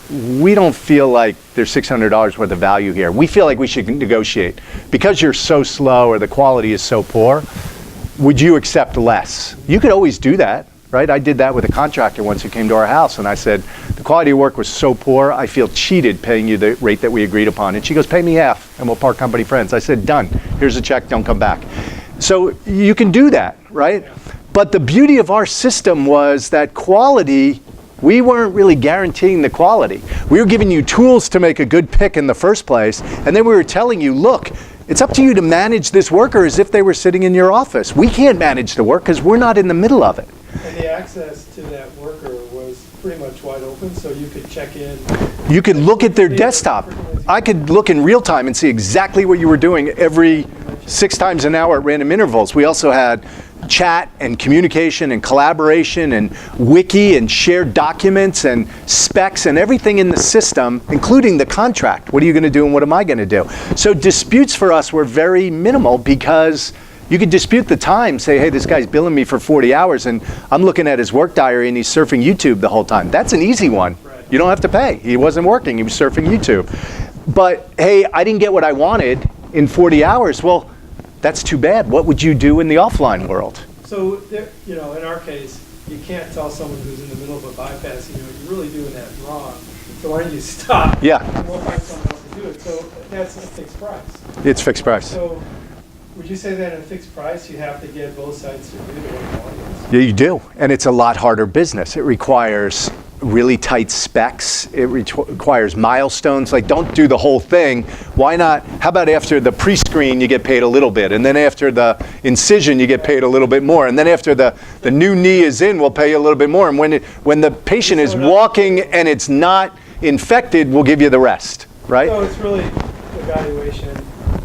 we don't feel like there's $600 worth of value here. We feel like we should negotiate. Because you're so slow or the quality is so poor, would you accept less? You could always do that, right? I did that with a contractor once who came to our house, and I said, the quality of work was so poor, I feel cheated paying you the rate that we agreed upon. And she goes, pay me half, and we'll part company friends. I said, done. Here's a check, don't come back. So you can do that, right? But the beauty of our system was that quality, we weren't really guaranteeing the quality. We were giving you tools to make a good pick in the first place, and then we were telling you, look, it's up to you to manage this worker as if they were sitting in your office. We can't manage the work because we're not in the middle of it.
And the access to that worker was pretty much wide open, so you could check in.
You could look at their desktop. I could look in real time and see exactly what you were doing every 6 times an hour at random intervals. We also had chat and communication and collaboration and wiki and shared documents and specs and everything in the system, including the contract. What are you going to do and what am I going to do? So disputes for us were very minimal because you could dispute the time, say, hey, this guy's billing me for 40 hours and I'm looking at his work diary and he's surfing YouTube the whole time. That's an easy one. You don't have to pay. He wasn't working, he was surfing YouTube. But hey, I didn't get what I wanted in 40 hours. Well, that's too bad. What would you do in the offline world?
So, there, you know, in our case, you can't tell someone who's in the middle of a bypass, you know, you're really doing that wrong. So why don't you stop?
Yeah.
And we'll find someone else to do it. So that's a fixed price.
It's fixed price.
So would you say that in a fixed price, you have to get both sides to agree to one audience?
Yeah, you do. And it's a lot harder business. It requires really tight specs. It requires milestones. Like, don't do the whole thing. Why not? How about after the pre-screen, you get paid a little bit, and then after the incision, you get paid a little bit more, and then after the new knee is in, we'll pay you a little bit more. And when the patient is walking and it's not infected, we'll give you the rest, right?
So it's really evaluation.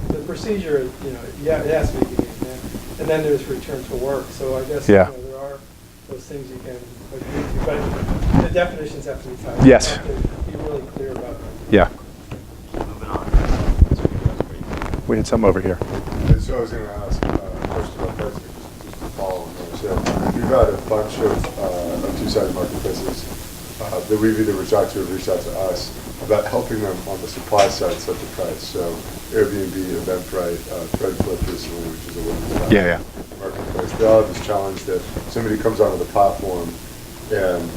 The procedure, it has to be beginning, and then there's return to work. So I guess
Yeah.
there are those things you can agree to, but the definitions have to be tight.
Yes.
You have to be really clear about them.
Yeah.
Moving on.
We had some over here.
So I was going to ask a question about pricing, just to follow on there. So we've had a bunch of two-sided marketplaces that we've either reached out to or reached out to us about helping them on the supply side set the price. So Airbnb, Eventbrite, Threadflip recently, which is a women's
Yeah.
marketplace. They all have this challenge that somebody comes onto the platform and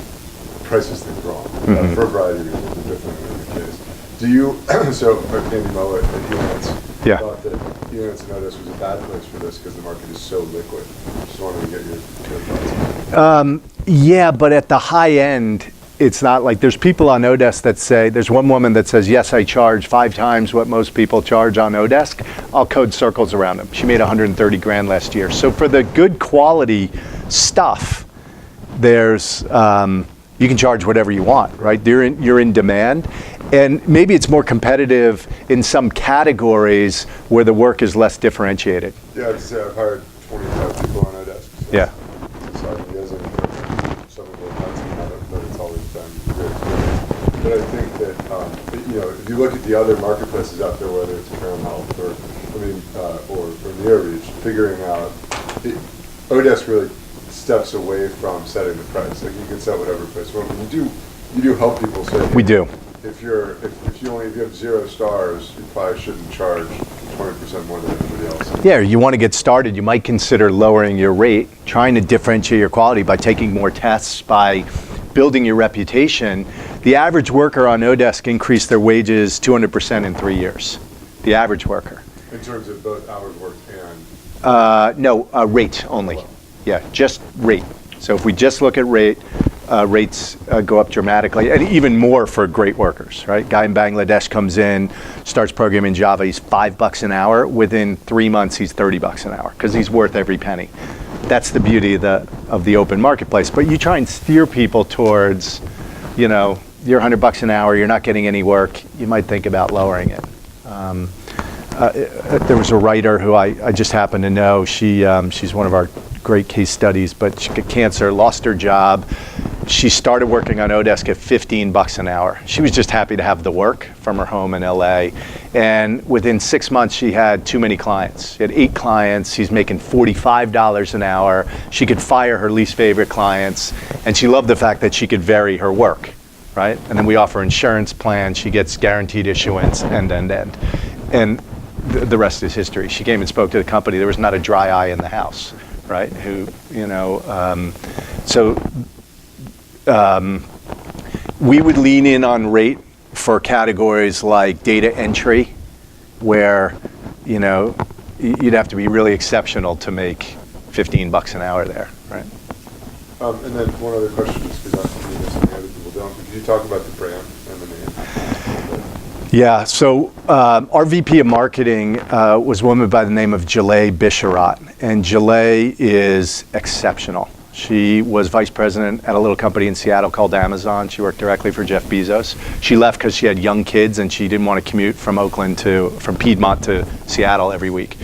prices things wrong for a variety of reasons, they're different in every case. Do you, so Andy Mowat at Elance
Yeah.
thought that Elance and Otis was a bad place for this because the market is so liquid. Just wanted to get your thoughts.
Yeah, but at the high end, it's not like there's people on Odesk that say, there's one woman that says, yes, I charge 5 times what most people charge on Odesk. I'll code circles around them. She made 130 grand last year. So for the good quality stuff, there's, you can charge whatever you want, right? You're in demand. And maybe it's more competitive in some categories where the work is less differentiated.
Yeah, I've hired 25 people on Odesk. So
Yeah.
it's like he hasn't some of the months about it, but it's always been great experience. But I think that, if you look at the other marketplaces out there, whether it's Crown Health or Nearreach, figuring out, Odesk really steps away from setting the price. Like you can set whatever price. Well, you do help people say.
We do.
If you have 0 stars, you probably shouldn't charge 20% more than everybody else.
Yeah, you want to get started, you might consider lowering your rate, trying to differentiate your quality by taking more tests, by building your reputation. The average worker on Odesk increased their wages 200% in 3 years. The average worker.
In terms of both hours worked and
Rate only. Yeah, just rate. So if we just look at rate, rates go up dramatically, and even more for great workers, right? Guy in Bangladesh comes in, starts programming Java, he's $5 an hour. Within 3 months, he's $30 an hour, because he's worth every penny. That's the beauty of the open marketplace. But you try and steer people towards, you're $100 an hour, you're not getting any work, you might think about lowering it. There was a writer who I just happen to know, she's one of our great case studies, but she got cancer, lost her job. She started working on Odesk at $15 an hour. She was just happy to have the work from her home in LA. And within 6 months, she had too many clients. She had 8 clients. She's making $45 an hour. She could fire her least favorite clients. And she loved the fact that she could vary her work, right? And then we offer insurance plans. She gets guaranteed issuance, end. And the rest is history. She came and spoke to the company. There was not a dry eye in the house, right? We would lean in on rate for categories like data entry, where you'd have to be really exceptional to make $15 an hour there, right?
And then one other question, just because I'm doing this and the other people don't. Could you talk about the brand and the name?
Yeah, so our VP of marketing was a woman by the name of Jaleh Bisharat, and Jaleh is exceptional. She was vice president at a little company in Seattle called Amazon. She worked directly for Jeff Bezos. She left because she had young kids and she didn't want to commute from Piedmont to Seattle every week.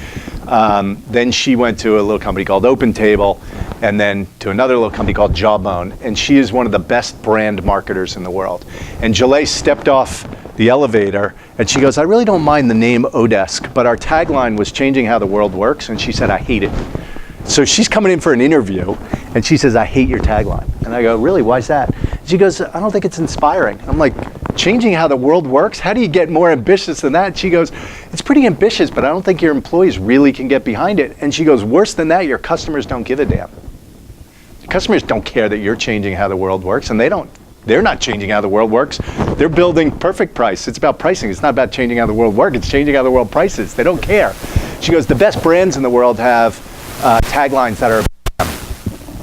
Then she went to a little company called OpenTable, and then to another little company called Jawbone. And she is one of the best brand marketers in the world. And Jaleh stepped off the elevator and she goes, I really don't mind the name Odesk, but our tagline was changing how the world works. And she said, I hate it. So she's coming in for an interview and she says, I hate your tagline. And I go, really, why is that? She goes, I don't think it's inspiring. I'm like, changing how the world works? How do you get more ambitious than that? She goes, it's pretty ambitious, but I don't think your employees really can get behind it. And she goes, worse than that, your customers don't give a damn. Your customers don't care that you're changing how the world works, and they're not changing how the world works. They're building perfect price. It's about pricing. It's not about changing how the world works. It's changing how the world prices. They don't care. She goes, the best brands in the world have taglines that are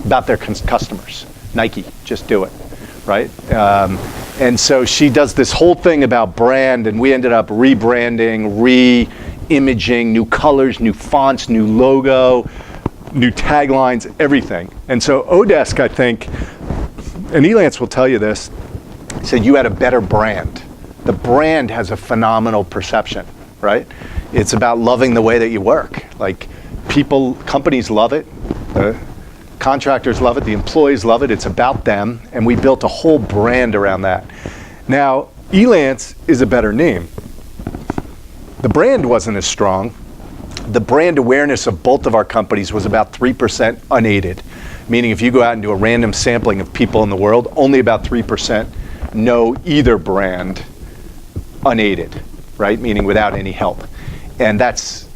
about their customers. Nike, just do it. right? And so she does this whole thing about brand, and we ended up rebranding, re-imaging, new colors, new fonts, new logo, new taglines, everything. And so Odesk, I think, and Elance will tell you this, said you had a better brand. The brand has a phenomenal perception, right? It's about loving the way that you work. Like companies love it, the contractors love it, the employees love it. It's about them, and we built a whole brand around that. Now, Elance is a better name. The brand wasn't as strong. The brand awareness of both of our companies was about 3% unaided, meaning if you go out and do a random sampling of people in the world, only about 3% know either brand unaided, right? Meaning without any help. And that's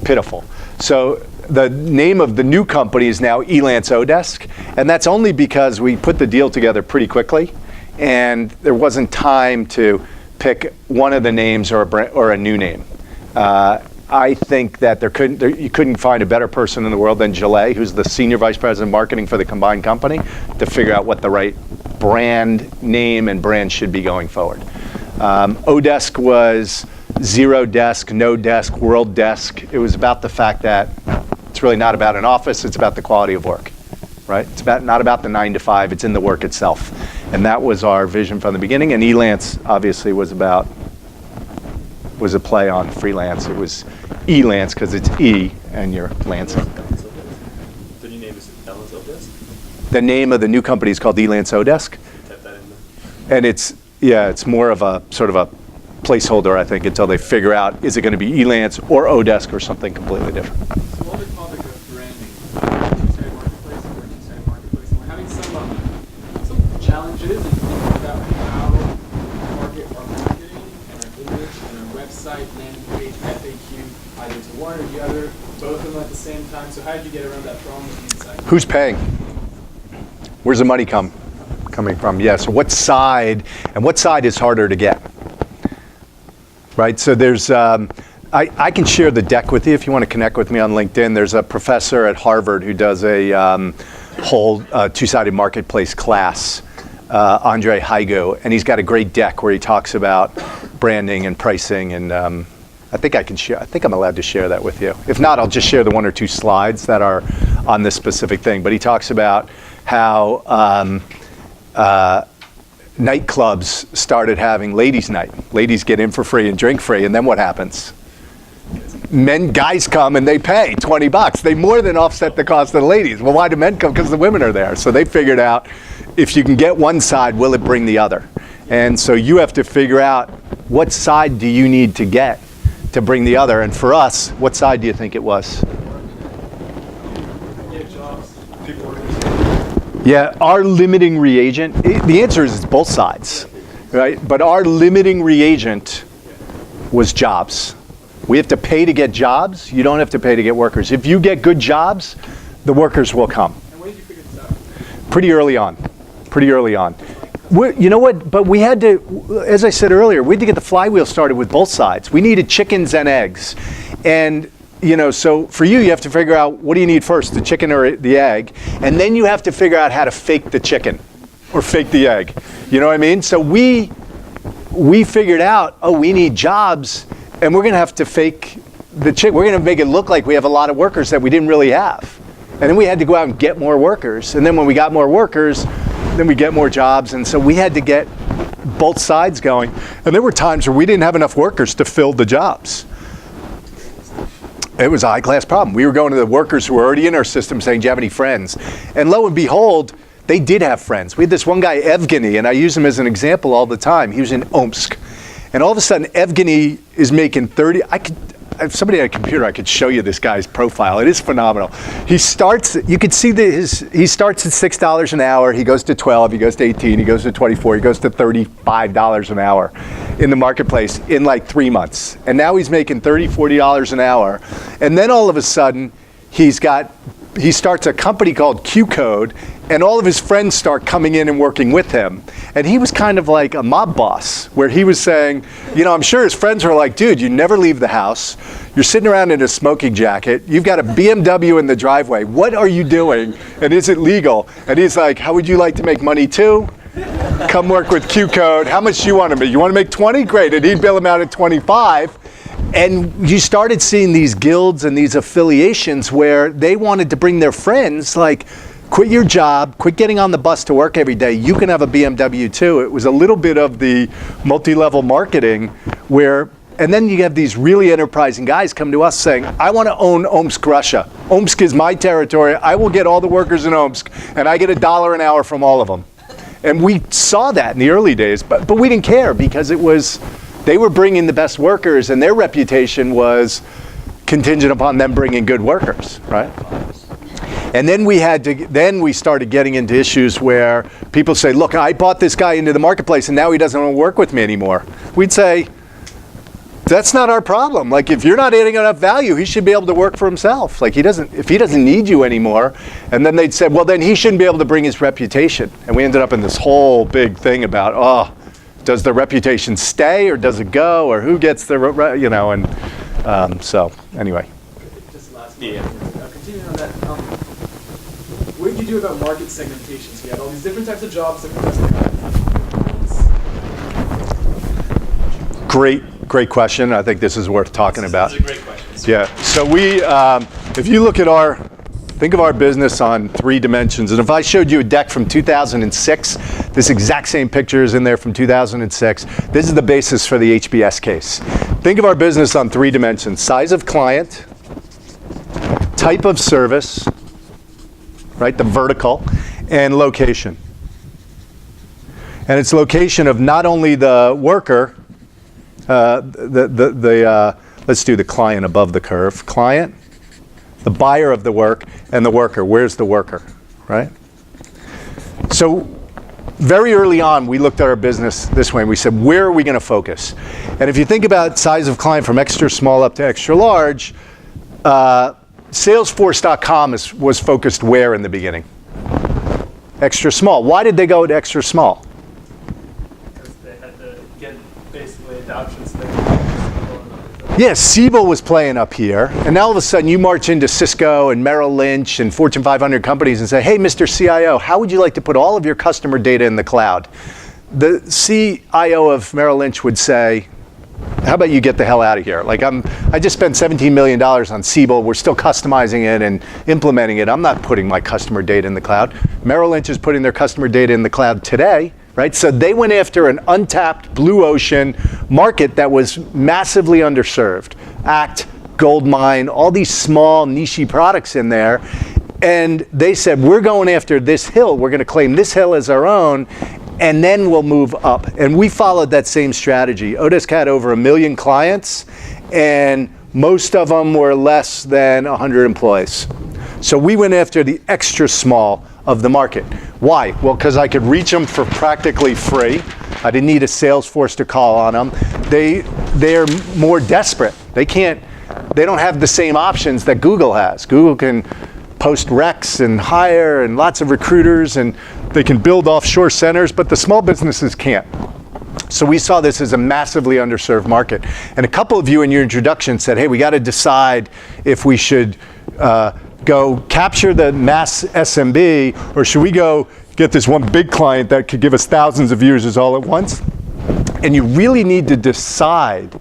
pitiful. So the name of the new company is now Elance Odesk, and that's only because we put the deal together pretty quickly, and there wasn't time to pick one of the names or a new name. I think that you couldn't find a better person in the world than Gillet, who's the Senior Vice President of Marketing for the combined company, to figure out what the right brand name and brand should be going forward. Odesk was zero desk, no desk, world desk. It was about the fact that it's really not about an office, it's about the quality of work, right? It's not about the 9 to 5, it's in the work itself. And that was our vision from the beginning, and Elance obviously was a play on freelance. It was Elance because it's E and you're lancing.
The new name is Elance Odesk?
The name of the new company is called Elance Odesk.
Type that in there.
And it's more of a sort of a placeholder, I think, until they figure out, is it going to be Elance or Odesk or something completely different.
So on the topic of branding, two-sided marketplace or two-sided marketplace, and we're having some challenges in thinking about how to market our marketing and our image and our website, landing page, FAQ, either to one or the other, both of them at the same time. So how did you get around that problem with the insight?
Who's paying? Where's the money coming from? Yes. What side is harder to get? Right. So there's. I can share the deck with you if you want to connect with me on LinkedIn. There's a professor at Harvard who does a whole two-sided marketplace class, Andre Hygo, and he's got a great deck where he talks about branding and pricing, and I think I'm allowed to share that with you. If not, I'll just share the 1 or 2 slides that are on this specific thing. But he talks about how nightclubs started having ladies' night. Ladies get in for free and drink free, and then what happens? Guys come and they pay $20. They more than offset the cost of the ladies. Well, why do men come? Because the women are there. So they figured out, if you can get one side, will it bring the other? And so you have to figure out, what side do you need to get to bring the other? And for us, what side do you think it was? Yeah, our limiting reagent, the answer is it's both sides, right? But our limiting reagent was jobs. We have to pay to get jobs. You don't have to pay to get workers. If you get good jobs, the workers will come.
And when did you figure this out?
Pretty early on. You know what? But we had to, as I said earlier, we had to get the flywheel started with both sides. We needed chickens and eggs. And so for you have to figure out, what do you need first, the chicken or the egg? And then you have to figure out how to fake the chicken or fake the egg. You know what I mean? So we figured out, we need jobs, and we're going to have to fake the chicken. We're going to make it look like we have a lot of workers that we didn't really have. And then we had to go out and get more workers. And then when we got more workers, then we get more jobs. And so we had to get both sides going. And there were times where we didn't have enough workers to fill the jobs. It was a high-class problem. We were going to the workers who were already in our system saying, do you have any friends? And lo and behold, they did have friends. We had this one guy, Evgeny, and I use him as an example all the time. He was in Omsk. And all of a sudden, Evgeny is making 30. If somebody had a computer, I could show you this guy's profile. It is phenomenal. You could see he starts at $6 an hour. He goes to 12, he goes to 18, he goes to 24, he goes to $35 an hour in the marketplace in like 3 months. And now he's making $30, $40 an hour. And then all of a sudden, he starts a company called Q Code, and all of his friends start coming in and working with him. And he was kind of like a mob boss, where he was saying, I'm sure his friends were like, dude, you never leave the house. You're sitting around in a smoking jacket. You've got a BMW in the driveway. What are you doing? And is it legal? And he's like, how would you like to make money too? come work with Q Code. How much do you want to make? You want to make 20? Great. And he'd bill him out at 25. And you started seeing these guilds and these affiliations where they wanted to bring their friends, like, quit your job, quit getting on the bus to work every day. You can have a BMW too. It was a little bit of the multi-level marketing where, and then you have these really enterprising guys come to us saying, I want to own Omsk, Russia. Omsk is my territory. I will get all the workers in Omsk, and I get $1 an hour from all of them. And we saw that in the early days, but we didn't care because it was, they were bringing the best workers, and their reputation was contingent upon them bringing good workers, right? And then we started getting into issues where people say, look, I bought this guy into the marketplace, and now he doesn't want to work with me anymore. We'd say, that's not our problem. Like, if you're not adding enough value, he should be able to work for himself. Like, if he doesn't need you anymore. And then they'd say, well, then he shouldn't be able to bring his reputation. And we ended up in this whole big thing about, oh, does the reputation stay or does it go, or who gets the, so anyway.
Just last
Yeah.
continuing on that, what did you do about market segmentation? So you had all these different types of jobs, different types of
Great question. I think this is worth talking about.
That's a great question.
Yeah. So we, if you look at think of our business on 3 dimensions. And if I showed you a deck from 2006, this exact same picture is in there from 2006. This is the basis for the HBS case. Think of our business on 3 dimensions: size of client, type of service, right, the vertical, and location. And it's location of not only the worker, let's do the client above the curve. Client, the buyer of the work, and the worker. Where's the worker, right? So very early on, we looked at our business this way, and we said, where are we going to focus? And if you think about size of client from extra small up to extra large, Salesforce.com was focused where in the beginning? Extra small. Why did they go to extra small?
Because they had to get basically adoption space.
Yeah, Siebel was playing up here, and now all of a sudden you march into Cisco and Merrill Lynch and Fortune 500 companies and say, hey, Mr. CIO, how would you like to put all of your customer data in the cloud? The CIO of Merrill Lynch would say, how about you get the hell out of here? Like, I just spent $17 million on Siebel. We're still customizing it and implementing it. I'm not putting my customer data in the cloud. Merrill Lynch is putting their customer data in the cloud today, right? So they went after an untapped blue ocean market that was massively underserved. Act, Goldmine, all these small niche products in there. And they said, we're going after this hill. We're going to claim this hill as our own, and then we'll move up. And we followed that same strategy. Odesk had over 1 million clients, and most of them were less than 100 employees. So we went after the extra small of the market. Why? Well, because I could reach them for practically free. I didn't need a sales force to call on them. They're more desperate. They don't have the same options that Google has. Google can post recs and hire and lots of recruiters, and they can build offshore centers, but the small businesses can't. So we saw this as a massively underserved market. And a couple of you in your introduction said, hey, we got to decide if we should go capture the mass SMB, or should we go get this one big client that could give us thousands of users all at once? And you really need to decide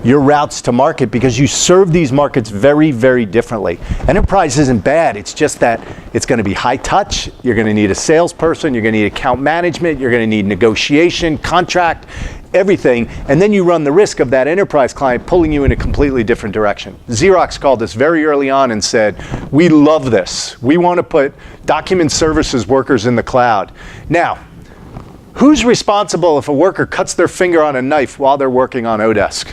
your routes to market because you serve these markets very, very differently. Enterprise isn't bad. It's just that it's going to be high touch. You're going to need a salesperson. You're going to need account management. You're going to need negotiation, contract, everything. And then you run the risk of that enterprise client pulling you in a completely different direction. Xerox called us very early on and said, we love this. We want to put document services workers in the cloud. Now, who's responsible if a worker cuts their finger on a knife while they're working on Odesk?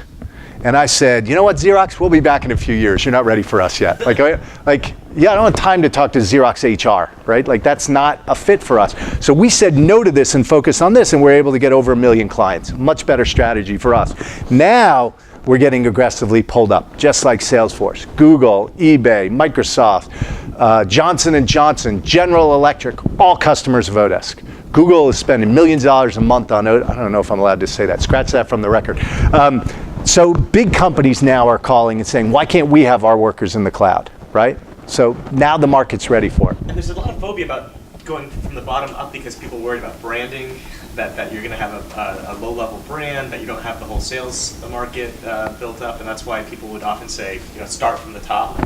And I said, you know what, Xerox, we'll be back in a few years. You're not ready for us yet. Yeah, I don't have time to talk to Xerox HR, right? Like, that's not a fit for us. So we said no to this and focus on this, and we're able to get over 1 million clients. Much better strategy for us. Now, we're getting aggressively pulled up, just like Salesforce, Google, eBay, Microsoft, Johnson & Johnson, General Electric, all customers of Odesk. Google is spending millions of dollars a month on Odesk. I don't know if I'm allowed to say that. Scratch that from the record. So big companies now are calling and saying, why can't we have our workers in the cloud, right? So now the market's ready for it.
And there's a lot of phobia about going from the bottom up because people worried about branding. that you're going to have a low-level brand, that you don't have the whole sales market built up, and that's why people would often say, start from the top.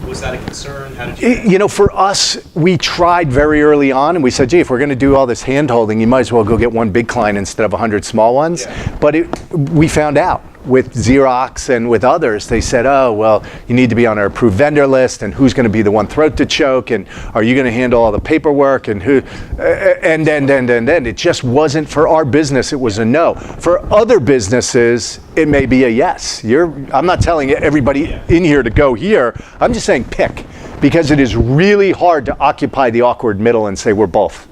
Was that a concern? How did you?
For us, we tried very early on, and we said, gee, if we're going to do all this hand-holding, you might as well go get one big client instead of 100 small ones.
Yeah.
But we found out with Xerox and with others, they said, oh, well, you need to be on our approved vendor list, and who's going to be the one throat to choke, and are you going to handle all the paperwork, and who, and then. It just wasn't, for our business, it was a no. For other businesses, it may be a yes. I'm not telling everybody in here to go here. I'm just saying pick, because it is really hard to occupy the awkward middle and say we're both.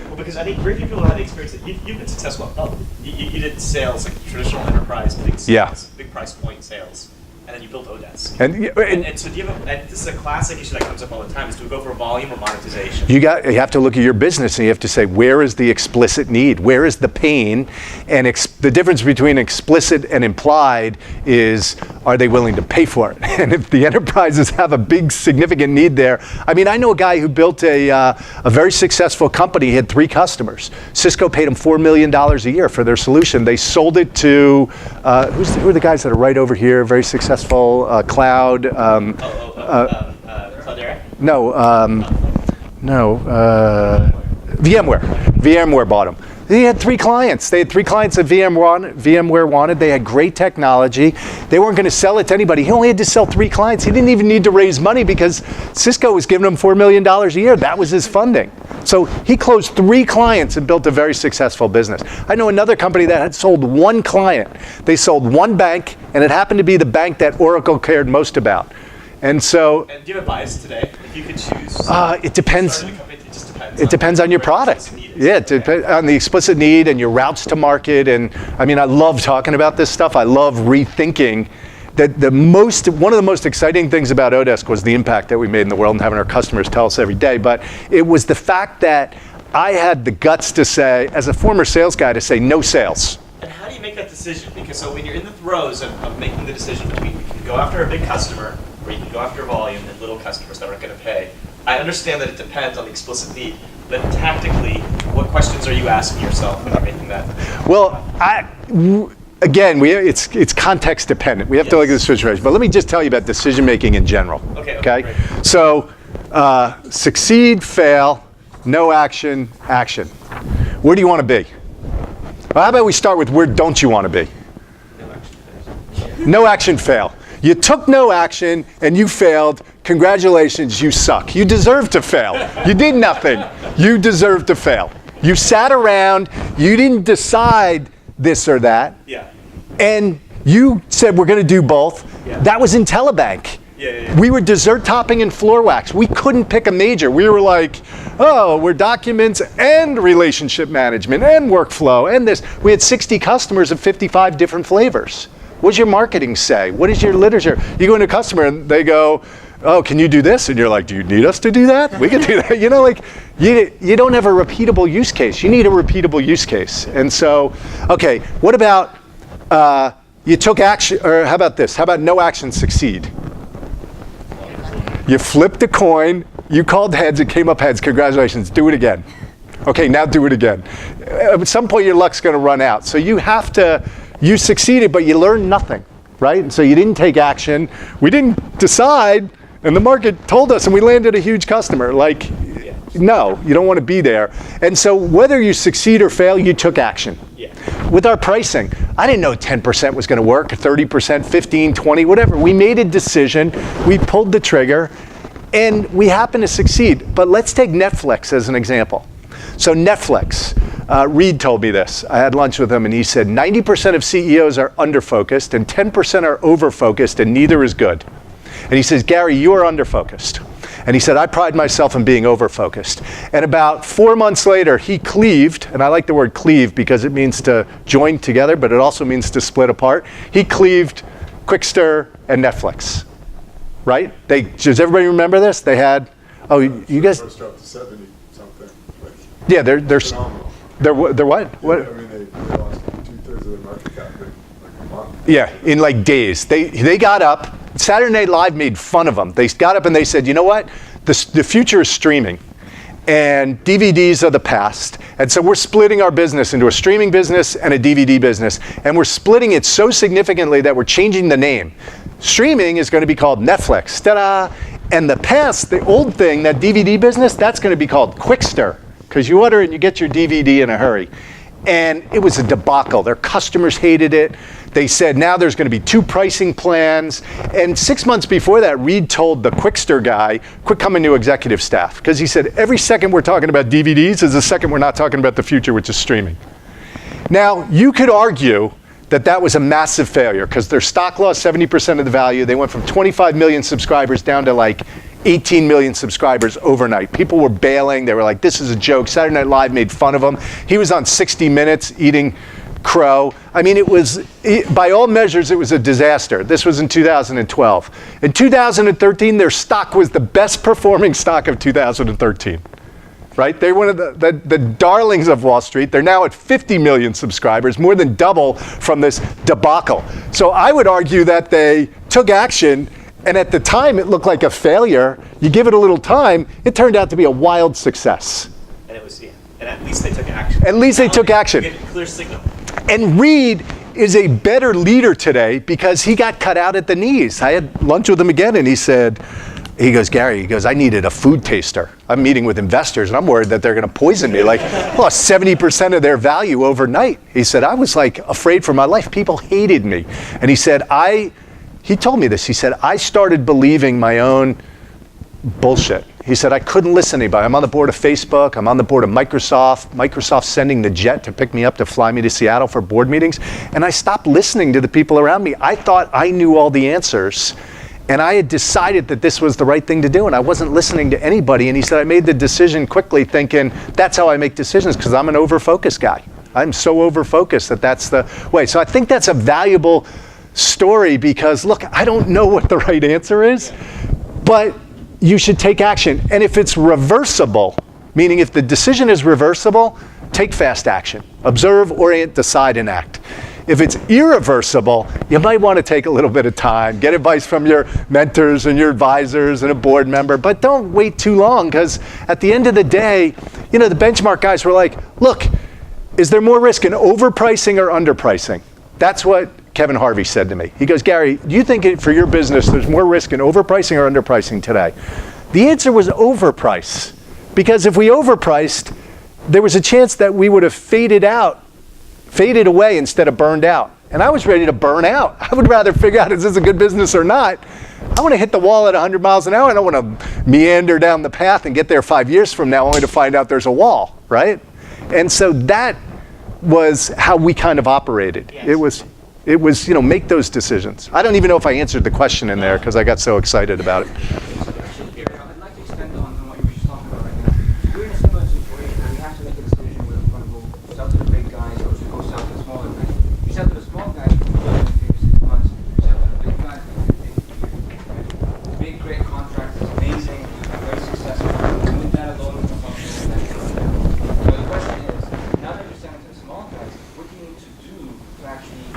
Well, because I think very few people have the experience that you've been successful. You did sales, like traditional enterprise, big sales, big price point sales, and then you built Odesk. And so do you have and this is a classic issue that comes up all the time, is do we go for volume or monetization? You
have to look at your business and you have to say, where is the explicit need? Where is the pain? And the difference between explicit and implied is, are they willing to pay for it? And if the enterprises have a big significant need there, I mean, I know a guy who built a very successful company. He had 3 customers. Cisco paid him $4 million a year for their solution. They sold it to, who are the guys that are right over here, very successful cloud?
Cloudera?
VMware. VMware bought them. They had 3 clients. They had 3 clients that VMware wanted. They had great technology. They weren't going to sell it to anybody. He only had to sell 3 clients. He didn't even need to raise money because Cisco was giving him $4 million a year. That was his funding. So he closed 3 clients and built a very successful business. I know another company that had sold 1 client. They sold 1 bank, and it happened to be the bank that Oracle cared most about. And so...
And do you have a bias today? If you could choose...
It depends.
It
depends on your product. Yeah, it depends on the explicit need and your routes to market. And I mean, I love talking about this stuff. I love rethinking that one of the most exciting things about Odesk was the impact that we made in the world and having our customers tell us every day. But it was the fact that I had the guts to say, as a former sales guy, to say no sales.
And how do you make that decision? Because so when you're in the throes of making the decision between you can go after a big customer or you can go after volume and little customers that aren't going to pay, I understand that it depends on the explicit need, but tactically, what questions are you asking yourself when you're making that?
Well, again, it's context dependent. We have to look at the situation. But let me just tell you about decision making in general. Okay?
Great.
So, succeed, fail, no action, action. Where do you want to be? Well, how about we start with where don't you want to be? No action, fail. You took no action and you failed. Congratulations, you suck. You deserve to fail. You did nothing. You deserve to fail. You sat around, you didn't decide this or that.
Yeah.
And you said we're going to do both.
Yeah.
That was in Telebank.
Yeah.
We were dessert topping and floor wax. We couldn't pick a major. We were like, oh, we're documents and relationship management and workflow and this. We had 60 customers of 55 different flavors. What does your marketing say? What is your literature? You go into a customer and they go, oh, can you do this? And you're like, do you need us to do that? We can do that. You don't have a repeatable use case. You need a repeatable use case. And so, okay, what about you took action, or how about this? How about no action, succeed? You flipped a coin, you called heads, it came up heads. Congratulations, do it again. Okay, now do it again. At some point your luck's gonna run out. So you succeeded, but you learned nothing, right? And so you didn't take action. We didn't decide, and the market told us, and we landed a huge customer. Like, no, you don't want to be there. And so whether you succeed or fail, you took action.
Yeah.
With our pricing, I didn't know 10% was going to work, 30%, 15, 20, whatever. We made a decision, we pulled the trigger, and we happened to succeed. But let's take Netflix as an example. So Netflix, Reed told me this. I had lunch with him, and he said 90% of CEOs are under-focused, and 10% are over-focused, and neither is good. And he says, Gary, you are under-focused. And he said, I pride myself in being over-focused. And about 4 months later, he cleaved, and I like the word cleave because it means to join together, but it also means to split apart. He cleaved Quickster and Netflix, right? Does everybody remember this? They had, you guys.
First dropped to 70 something.
Yeah, they're
phenomenal.
They're what? What?
I mean, they lost 2/3 of their market cap in like a month.
Yeah, in like days. They got up. Saturday Night Live made fun of them. They got up and they said, you know what? The future is streaming. and DVDs are the past. And so we're splitting our business into a streaming business and a DVD business. And we're splitting it so significantly that we're changing the name. Streaming is going to be called Netflix. Ta-da! And the past, the old thing, that DVD business, that's going to be called Quickster, because you order it and you get your DVD in a hurry. And it was a debacle. Their customers hated it. They said now there's going to be 2 pricing plans. And 6 months before that, Reed told the Quickster guy, quit coming to executive staff. Because he said, every second we're talking about DVDs is the second we're not talking about the future, which is streaming. Now, you could argue that that was a massive failure, because their stock lost 70% of the value. They went from 25 million subscribers down to like 18 million subscribers overnight. People were bailing. They were like, this is a joke. Saturday Night Live made fun of him. He was on 60 Minutes eating crow. I mean, by all measures, it was a disaster. This was in 2012. In 2013, their stock was the best performing stock of 2013. Right? They're one of the darlings of Wall Street. They're now at 50 million subscribers, more than double from this debacle. So I would argue that they took action, and at the time it looked like a failure. You give it a little time, it turned out to be a wild success.
And it was, yeah. And at least they took action.
At least they took action.
Get a clear signal.
And Reed is a better leader today because he got cut out at the knees. I had lunch with him again, and he goes, Gary, I needed a food taster. I'm meeting with investors, and I'm worried that they're going to poison me. Like, lost 70% of their value overnight. He said, I was like afraid for my life. People hated me. And he said, he told me this. He said, I started believing my own bullshit. He said, I couldn't listen to anybody. I'm on the board of Facebook. I'm on the board of Microsoft. Microsoft's sending the jet to pick me up to fly me to Seattle for board meetings. And I stopped listening to the people around me. I thought I knew all the answers. And I had decided that this was the right thing to do, and I wasn't listening to anybody. And he said, I made the decision quickly thinking, that's how I make decisions, because I'm an over-focused guy. I'm so over-focused that that's the way. So I think that's a valuable story because, look, I don't know what the right answer is, but you should take action. And if it's reversible, meaning if the decision is reversible, take fast action. Observe, orient, decide, and act. If it's irreversible, you might want to take a little bit of time, get advice from your mentors and your advisors and a board member, but don't wait too long, because at the end of the day, the benchmark guys were like, look, is there more risk in overpricing or underpricing? That's what Kevin Harvey said to me. He goes, Gary, do you think for your business there's more risk in overpricing or underpricing today? The answer was overprice, because if we overpriced, there was a chance that we would have faded away instead of burned out. And I was ready to burn out. I would rather figure out, is this a good business or not? I want to hit the wall at 100 miles an hour. I don't want to meander down the path and get there 5 years from now only to find out there's a wall, right? And so that was how we kind of operated. Yes. It was, make those decisions. I don't even know if I answered the question in there because I got so excited about it.
I'd like to extend on what you were just talking about right now. We're in a similar situation where we have to make a decision whether we're going to go sell to the big guys or to go sell to the smaller guys. You sell to the small guys, you can do it in 6 months. You sell to the big guys, big, great contracts, amazing, very successful. And with that alone, we're talking about that kind of thing. So the question is, now that you're selling to the small guys, what do you need to do to actually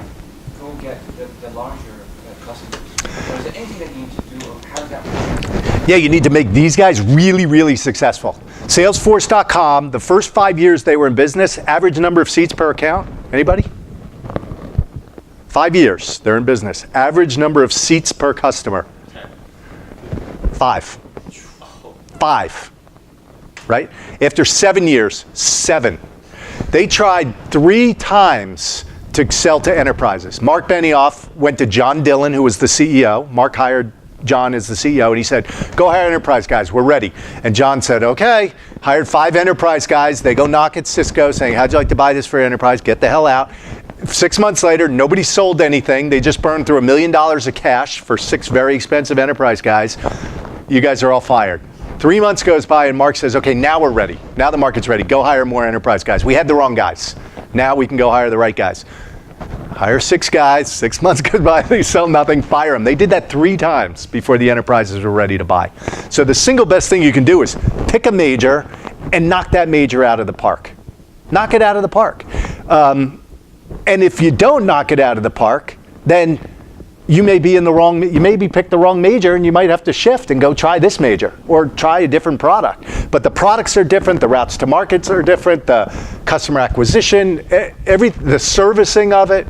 go get the larger customers? Or is there anything that you need to do, or how does that work?
Yeah, you need to make these guys really, really successful. Salesforce.com, the first 5 years they were in business, average number of seats per account. Anybody? 5 years they're in business. Average number of seats per customer. 5. 5. Right? After 7 years, 7. They tried 3 times to sell to enterprises. Mark Benioff went to John Dillon, who was the CEO. Mark hired John as the CEO, and he said, go hire enterprise guys, we're ready. And John said, okay, hired 5 enterprise guys. They go knock at Cisco saying, how'd you like to buy this for your enterprise? Get the hell out. 6 months later, nobody sold anything. They just burned through $1 million of cash for 6 very expensive enterprise guys. You guys are all fired. 3 months goes by, and Mark says, okay, now we're ready. Now the market's ready. Go hire more enterprise guys. We had the wrong guys. Now we can go hire the right guys. Hire 6 guys, 6 months goes by, they sell nothing, fire them. They did that 3 times before the enterprises were ready to buy. So the single best thing you can do is pick a major and knock that major out of the park. Knock it out of the park. And if you don't knock it out of the park, then you may be picked the wrong major, and you might have to shift and go try this major or try a different product. But the products are different, the routes to markets are different, the customer acquisition, the servicing of it,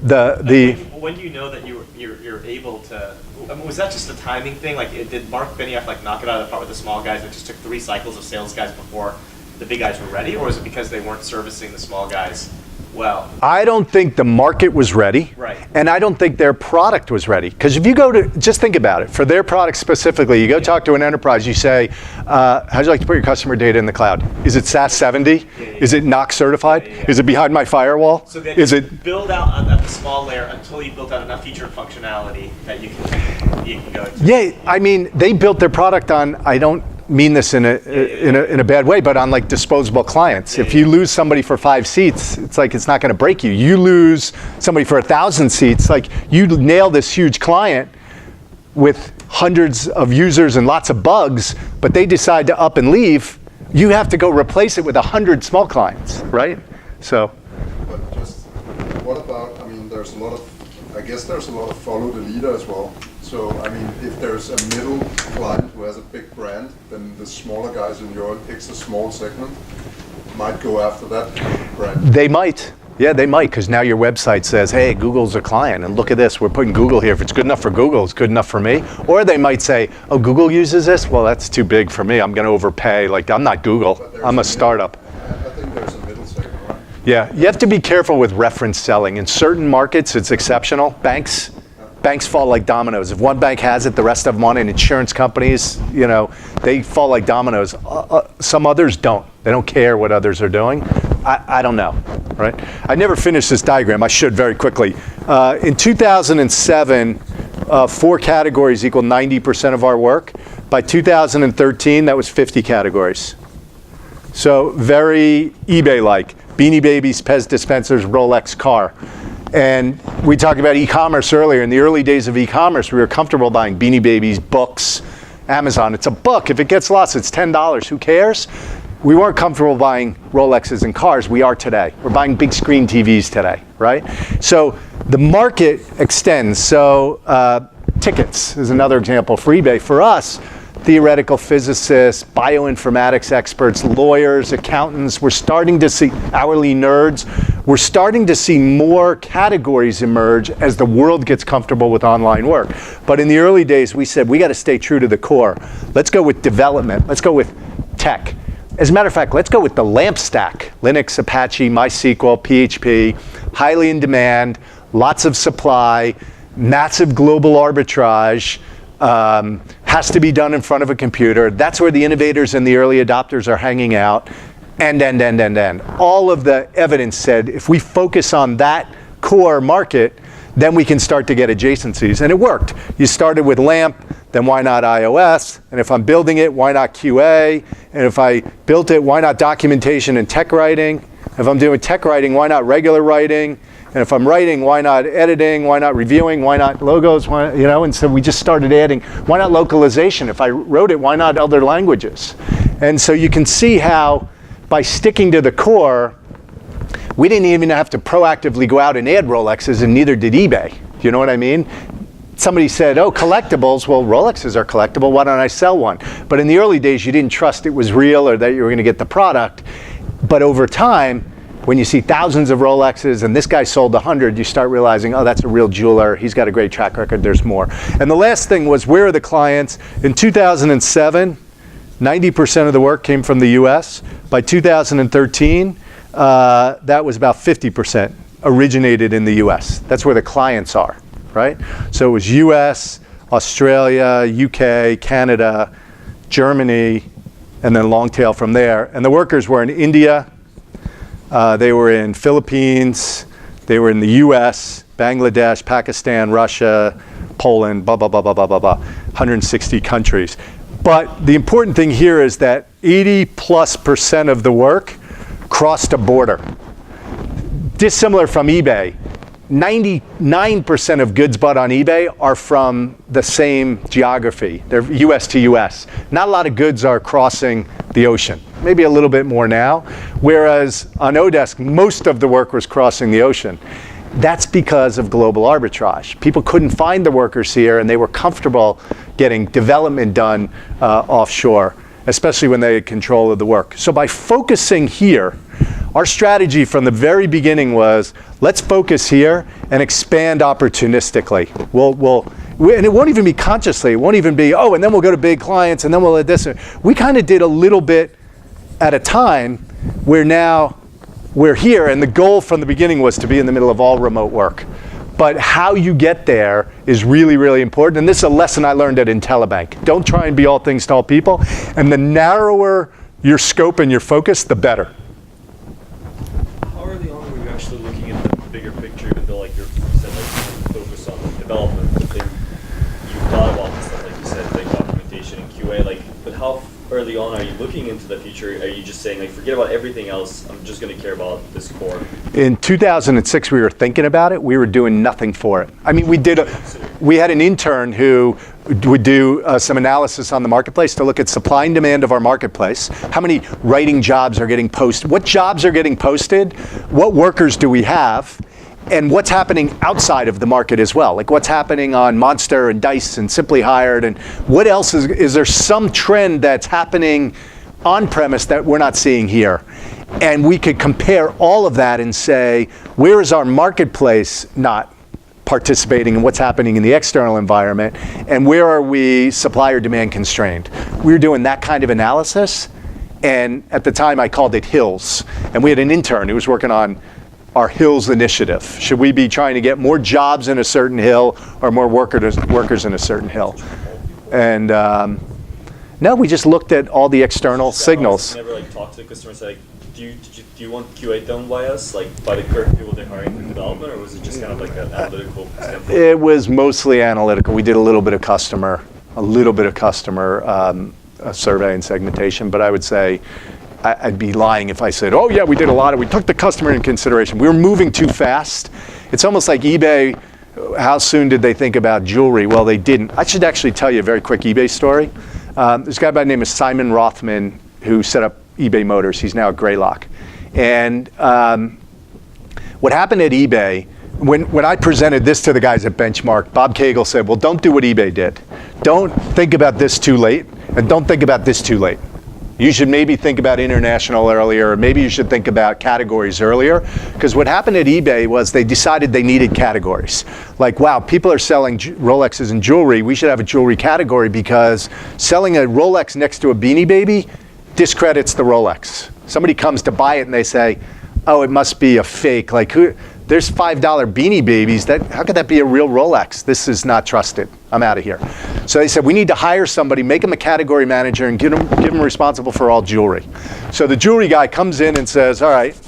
When do you know that you're able to? I mean, was that just a timing thing? Like, did Mark Benioff knock it out of the park with the small guys? It just took 3 cycles of sales guys before the big guys were ready, or is it because they weren't servicing the small guys well?
I don't think the market was ready.
Right.
And I don't think their product was ready. Because if you go to, just think about it, for their product specifically, you go talk to an enterprise, you say, how'd you like to put your customer data in the cloud? Is it SAS 70? Is it NOC certified? Is it behind my firewall?
So then
Is
you
it
build out at the small layer until you built out enough feature and functionality that you can go.
Yeah, I mean, they built their product on, I don't mean this in a bad way, but on disposable clients. If you lose somebody for 5 seats, it's it's not going to break you. You lose somebody for 1,000 seats, you nail this huge client with hundreds of users and lots of bugs, but they decide to up and leave, you have to go replace it with 100 small clients, right? So.
But just, what about, there's a lot of follow the leader as well. So, if there's a middle client who has a big brand, then the smaller guys in Europe picks a small segment, might go after that brand.
They might. Yeah, they might, because now your website says, hey, Google's a client, and look at this, we're putting Google here. If it's good enough for Google, it's good enough for me. Or they might say, oh, Google uses this? Well, that's too big for me. I'm going to overpay. I'm not Google. I'm a startup.
I think there's a middle segment, right?
Yeah, you have to be careful with reference selling. In certain markets, it's exceptional. Banks fall like dominoes. If one bank has it, the rest of them want it. Insurance companies, they fall like dominoes. Some others don't. They don't care what others are doing. I don't know, right? I never finished this diagram. I should very quickly. In 2007, 4 categories equal 90% of our work. By 2013, that was 50 categories. So very eBay-like. Beanie Babies, Pez dispensers, Rolex car. And we talked about e-commerce earlier. In the early days of e-commerce, we were comfortable buying Beanie Babies, books, Amazon. It's a book. If it gets lost, it's $10. Who cares? We weren't comfortable buying Rolexes and cars. We are today. We're buying big screen TVs today, right? So the market extends. So tickets is another example for eBay. For us, theoretical physicists, bioinformatics experts, lawyers, accountants, we're starting to see hourly nerds. We're starting to see more categories emerge as the world gets comfortable with online work. But in the early days, we said, we got to stay true to the core. Let's go with development. Let's go with tech. As a matter of fact, let's go with the LAMP stack. Linux, Apache, MySQL, PHP, highly in demand, lots of supply, massive global arbitrage, has to be done in front of a computer. That's where the innovators and the early adopters are hanging out. And. All of the evidence said if we focus on that core market, then we can start to get adjacencies. And it worked. You started with LAMP, then why not iOS? And if I'm building it, why not QA? And if I built it, why not documentation and tech writing? If I'm doing tech writing, why not regular writing? And if I'm writing, why not editing? Why not reviewing? Why not logos? And so we just started adding, why not localization? If I wrote it, why not other languages? And so you can see how by sticking to the core, we didn't even have to proactively go out and add Rolexes, and neither did eBay. Do you know what I mean? Somebody said, oh, collectibles. Well, Rolexes are collectible. Why don't I sell one? But in the early days, you didn't trust it was real or that you were going to get the product. But over time, when you see thousands of Rolexes and this guy sold 100, you start realizing, oh, that's a real jeweler. He's got a great track record. There's more. And the last thing was, where are the clients? In 2007, 90% of the work came from the US. By 2013, that was about 50% originated in the US. That's where the clients are, right? So it was US, Australia, UK, Canada, Germany, and then long tail from there. And the workers were in India, they were in Philippines, they were in the US, Bangladesh, Pakistan, Russia, Poland, blah, blah, blah, blah, blah, blah, blah, 160 countries. But the important thing here is that 80+% of the work crossed a border. Dissimilar from eBay, 99% of goods bought on eBay are from the same geography. They're US to US. Not a lot of goods are crossing the ocean. Maybe a little bit more now. Whereas on Odesk, most of the work was crossing the ocean. That's because of global arbitrage. People couldn't find the workers here, and they were comfortable getting development done offshore, especially when they had control of the work. So by focusing here, our strategy from the very beginning was, let's focus here and expand opportunistically. And it won't even be consciously. It won't even be, oh, and then we'll go to big clients, and then we'll let this. We kind of did a little bit at a time, where now we're here, and the goal from the beginning was to be in the middle of all remote work. But how you get there is really, really important. And this is a lesson I learned at IntelliBank. Don't try and be all things to all people. And the narrower your scope and your focus, the better.
How early on were you actually looking at the bigger picture, even though like you said like focus on development, but then you thought about the stuff like you said, like documentation and QA, like, but how early on are you looking into the future? Are you just saying like forget about everything else, I'm just going to care about this core?
In 2006 we were thinking about it, we were doing nothing for it. I mean, we had an intern who would do some analysis on the marketplace to look at supply and demand of our marketplace. How many writing jobs are getting posted? What jobs are getting posted? What workers do we have? And what's happening outside of the market as well? Like what's happening on Monster and Dice and Simply Hired, and what else is there some trend that's happening on premise that we're not seeing here? And we could compare all of that and say, where is our marketplace not participating in what's happening in the external environment, and where are we supply or demand constrained? We were doing that kind of analysis, and at the time I called it Hills. And we had an intern who was working on our Hills initiative. Should we be trying to get more jobs in a certain hill or more workers in a certain hill? And no, we just looked at all the external signals.
Never like talk to the customer and say, like, do you want QA done by us, like by the current people they're hiring in development, or was it just kind of like an analytical standpoint?
It was mostly analytical. We did a little bit of customer survey and segmentation, but I would say I'd be lying if I said, oh yeah, we did a lot of, we took the customer in consideration. We were moving too fast. It's almost like eBay, how soon did they think about jewelry? Well, they didn't. I should actually tell you a very quick eBay story. This guy by the name of Simon Rothman, who set up eBay Motors. He's now at Greylock. And what happened at eBay, when I presented this to the guys at Benchmark, Bob Cagle said, well, don't do what eBay did. Don't think about this too late, and don't think about this too late. You should maybe think about international earlier, or maybe you should think about categories earlier. Because what happened at eBay was they decided they needed categories. Like, wow, people are selling Rolexes and jewelry. We should have a jewelry category, because selling a Rolex next to a Beanie Baby discredits the Rolex. Somebody comes to buy it and they say, oh, it must be a fake. Like, there's $5 Beanie Babies. How could that be a real Rolex? This is not trusted. I'm out of here. So they said, we need to hire somebody, make him a category manager, and give him responsible for all jewelry. So the jewelry guy comes in and says, all right,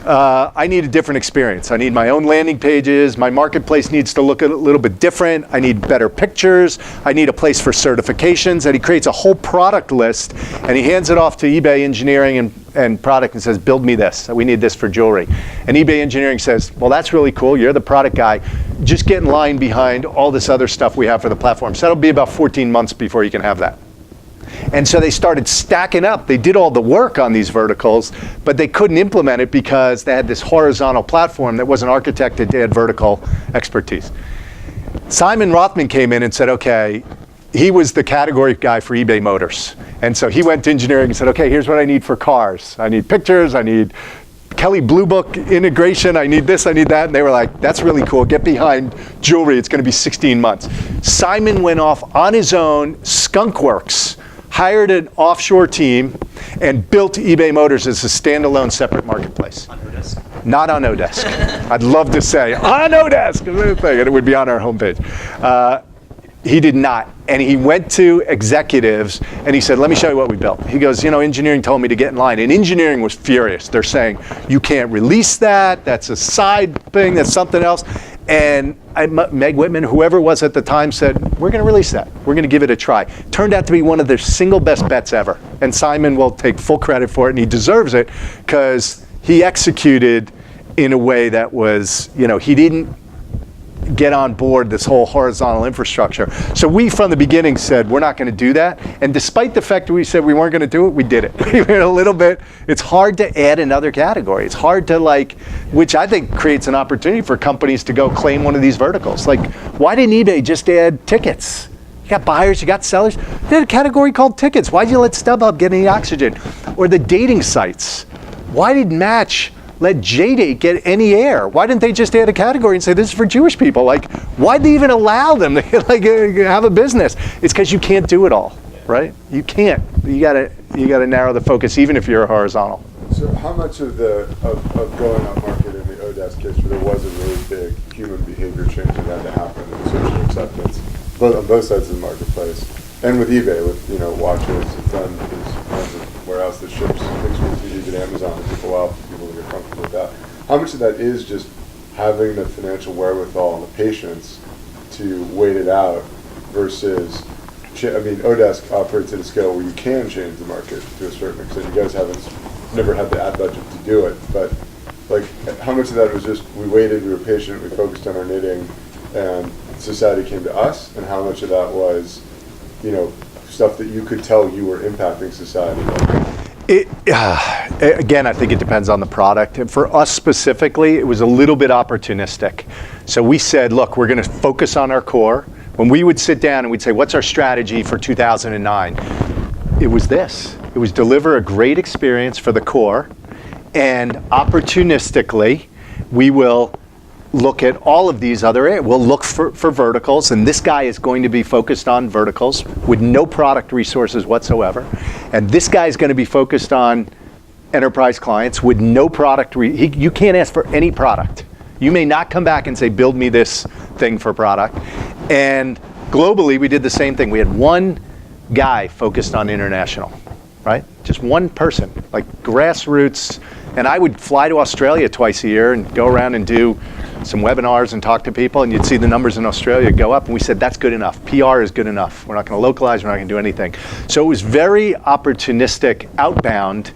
I need a different experience. I need my own landing pages. My marketplace needs to look a little bit different. I need better pictures. I need a place for certifications. And he creates a whole product list, and he hands it off to eBay engineering and product and says, build me this. We need this for jewelry. And eBay engineering says, well, that's really cool. You're the product guy. Just get in line behind all this other stuff we have for the platform. So that'll be about 14 months before you can have that. And so they started stacking up. They did all the work on these verticals, but they couldn't implement it because they had this horizontal platform that wasn't architected to add vertical expertise. Simon Rothman came in and said, okay, he was the category guy for eBay Motors. And so he went to engineering and said, okay, here's what I need for cars. I need pictures, I need Kelly Blue Book integration, I need this, I need that. And they were like, that's really cool, get behind jewelry, it's gonna be 16 months. Simon went off on his own, skunkworks, hired an offshore team, and built eBay Motors as a standalone separate marketplace.
On Odesk?
Not on Odesk. I'd love to say, on Odesk, and it would be on our homepage. He did not. And he went to executives and he said, let me show you what we built. He goes, engineering told me to get in line. And engineering was furious. They're saying, you can't release that. That's a side thing. That's something else. And Meg Whitman, whoever it was at the time, said, we're going to release that. We're going to give it a try. Turned out to be one of their single best bets ever. And Simon will take full credit for it, and he deserves it because he executed in a way that was, he get on board this whole horizontal infrastructure. So we, from the beginning, said we're not going to do that. And despite the fact that we said we weren't going to do it, we did it. We went a little bit. It's hard to add another category. It's hard to which I think creates an opportunity for companies to go claim one of these verticals. Like, why didn't eBay just add tickets? You got buyers, you got sellers. They had a category called tickets. Why'd you let StubHub get any oxygen? Or the dating sites. Why did Match let JDate get any air? Why didn't they just add a category and say this is for Jewish people? Like, why'd they even allow them to have a business? It's because you can't do it all, right? You can't. You gotta narrow the focus, even if you're a horizontal.
So how much of going up market in the Odesk case where there was a really big human behavior change that had to happen in social acceptance, on both sides of the marketplace, and with eBay, with watches, a friend who runs a warehouse that ships pictures to eBay to Amazon, and people out, people who are comfortable with that. How much of that is just having the financial wherewithal and the patience to wait it out versus, Odesk operates at a scale where you can change the market to a certain extent. You guys never had the ad budget to do it, but how much of that was just we waited, we were patient, we focused on our knitting, and society came to us, and how much of that was, stuff that you could tell you were impacting society?
Again, I think it depends on the product. And for us specifically, it was a little bit opportunistic. So we said, look, we're going to focus on our core. When we would sit down and we'd say, what's our strategy for 2009? It was this. It was deliver a great experience for the core, and opportunistically, we will look at all of these other areas. We'll look for verticals, and this guy is going to be focused on verticals with no product resources whatsoever. And this guy is going to be focused on enterprise clients with no product. You can't ask for any product. You may not come back and say, build me this thing for product. And globally, we did the same thing. We had one guy focused on international, right? Just one person, like grassroots. And I would fly to Australia twice a year and go around and do some webinars and talk to people, and you'd see the numbers in Australia go up, and we said that's good enough. PR is good enough. We're not going to localize, we're not going to do anything. So it was very opportunistic outbound,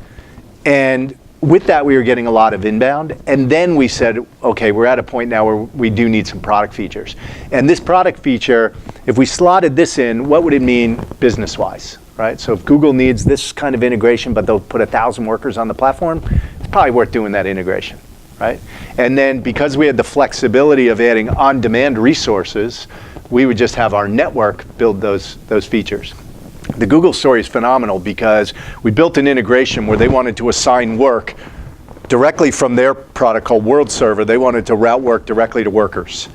and with that we were getting a lot of inbound, and then we said, okay, we're at a point now where we do need some product features. And this product feature, if we slotted this in, what would it mean business-wise, right? So if Google needs this kind of integration, but they'll put 1,000 workers on the platform, it's probably worth doing that integration. Right? And then because we had the flexibility of adding on-demand resources, we would just have our network build those features. The Google story is phenomenal because we built an integration where they wanted to assign work directly from their product called World Server. They wanted to route work directly to workers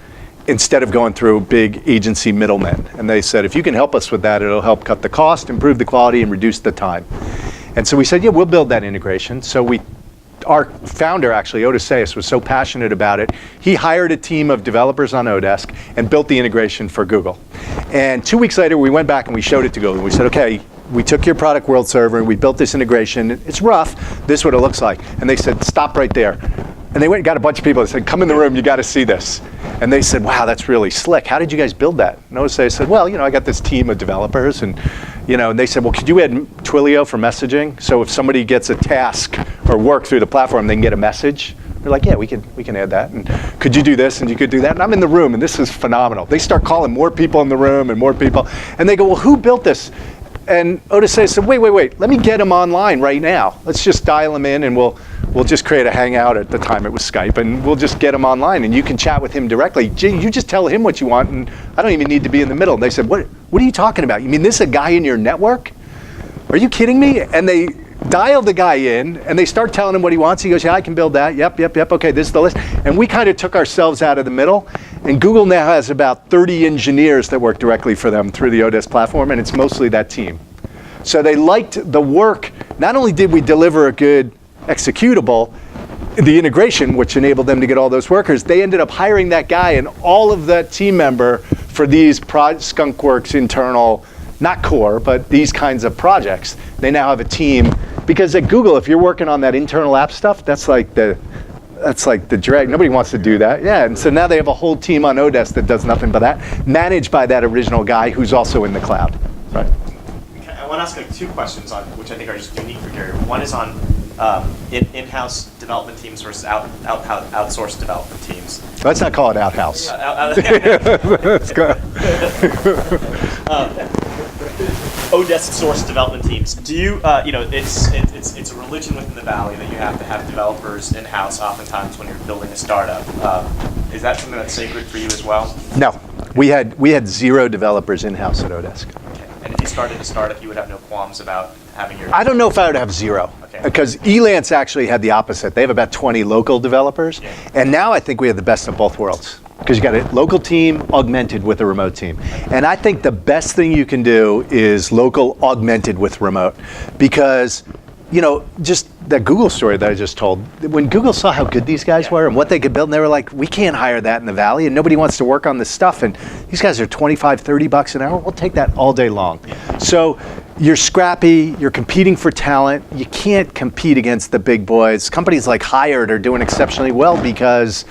instead of going through big agency middlemen. And they said, if you can help us with that, it'll help cut the cost, improve the quality, and reduce the time. And so we said, yeah, we'll build that integration. So our founder, actually, Odysseus, was so passionate about it, he hired a team of developers on Odesk and built the integration for Google. And 2 weeks later, we went back and we showed it to Google. We said, okay, we took your product, World Server, and we built this integration. It's rough. This is what it looks like. And they said, stop right there. And they went and got a bunch of people and said, come in the room, you got to see this. And they said, wow, that's really slick. How did you guys build that? And Odysseus said, well, I got this team of developers, and and they said, well, could you add Twilio for messaging? So if somebody gets a task or work through the platform, they can get a message. They're like, yeah, we can add that. And could you do this? And you could do that. And I'm in the room, and this is phenomenal. They start calling more people in the room and more people. And they go, well, who built this? And Odysseus said, wait, let me get him online right now. Let's just dial him in, and we'll just create a hangout. At the time it was Skype, and we'll just get him online, and you can chat with him directly. You just tell him what you want, and I don't even need to be in the middle. And they said, what are you talking about? You mean this is a guy in your network? Are you kidding me? And they dial the guy in, and they start telling him what he wants. He goes, yeah, I can build that. Yep, okay, this is the list. And we kind of took ourselves out of the middle, and Google now has about 30 engineers that work directly for them through the Odesk platform, and it's mostly that team. So they liked the work. Not only did we deliver a good executable, the integration, which enabled them to get all those workers, they ended up hiring that guy and all of that team member for these Skunkworks internal, not core, but these kinds of projects. They now have a team, because at Google, if you're working on that internal app stuff, that's like the drag. Nobody wants to do that. Yeah, and so now they have a whole team on Odesk that does nothing but that, managed by that original guy who's also in the cloud. Right.
I want to ask two questions on which I think are just unique for Gary. One is on in-house development teams versus outsourced development teams.
Let's not call it outhouse. Let's go.
Odesk source development teams. Do you, it's a religion within the Valley that you have to have developers in-house oftentimes when you're building a startup. Is that something that's sacred for you as well?
No, we had 0 developers in-house at Odesk.
Okay. And if you started a startup, you would have no qualms about having your...
I don't know if I would have 0.
Okay.
Because Elance actually had the opposite. They have about 20 local developers.
Yeah.
And now I think we have the best of both worlds. Because you got a local team augmented with a remote team. And I think the best thing you can do is local augmented with remote. Because, just that Google story that I just told, when Google saw how good these guys were and what they could build, and they were like, we can't hire that in the Valley and nobody wants to work on this stuff. And these guys are 25, 30 bucks an hour. We'll take that all day long. So you're scrappy, you're competing for talent. You can't compete against the big boys. Companies like Hired are doing exceptionally well because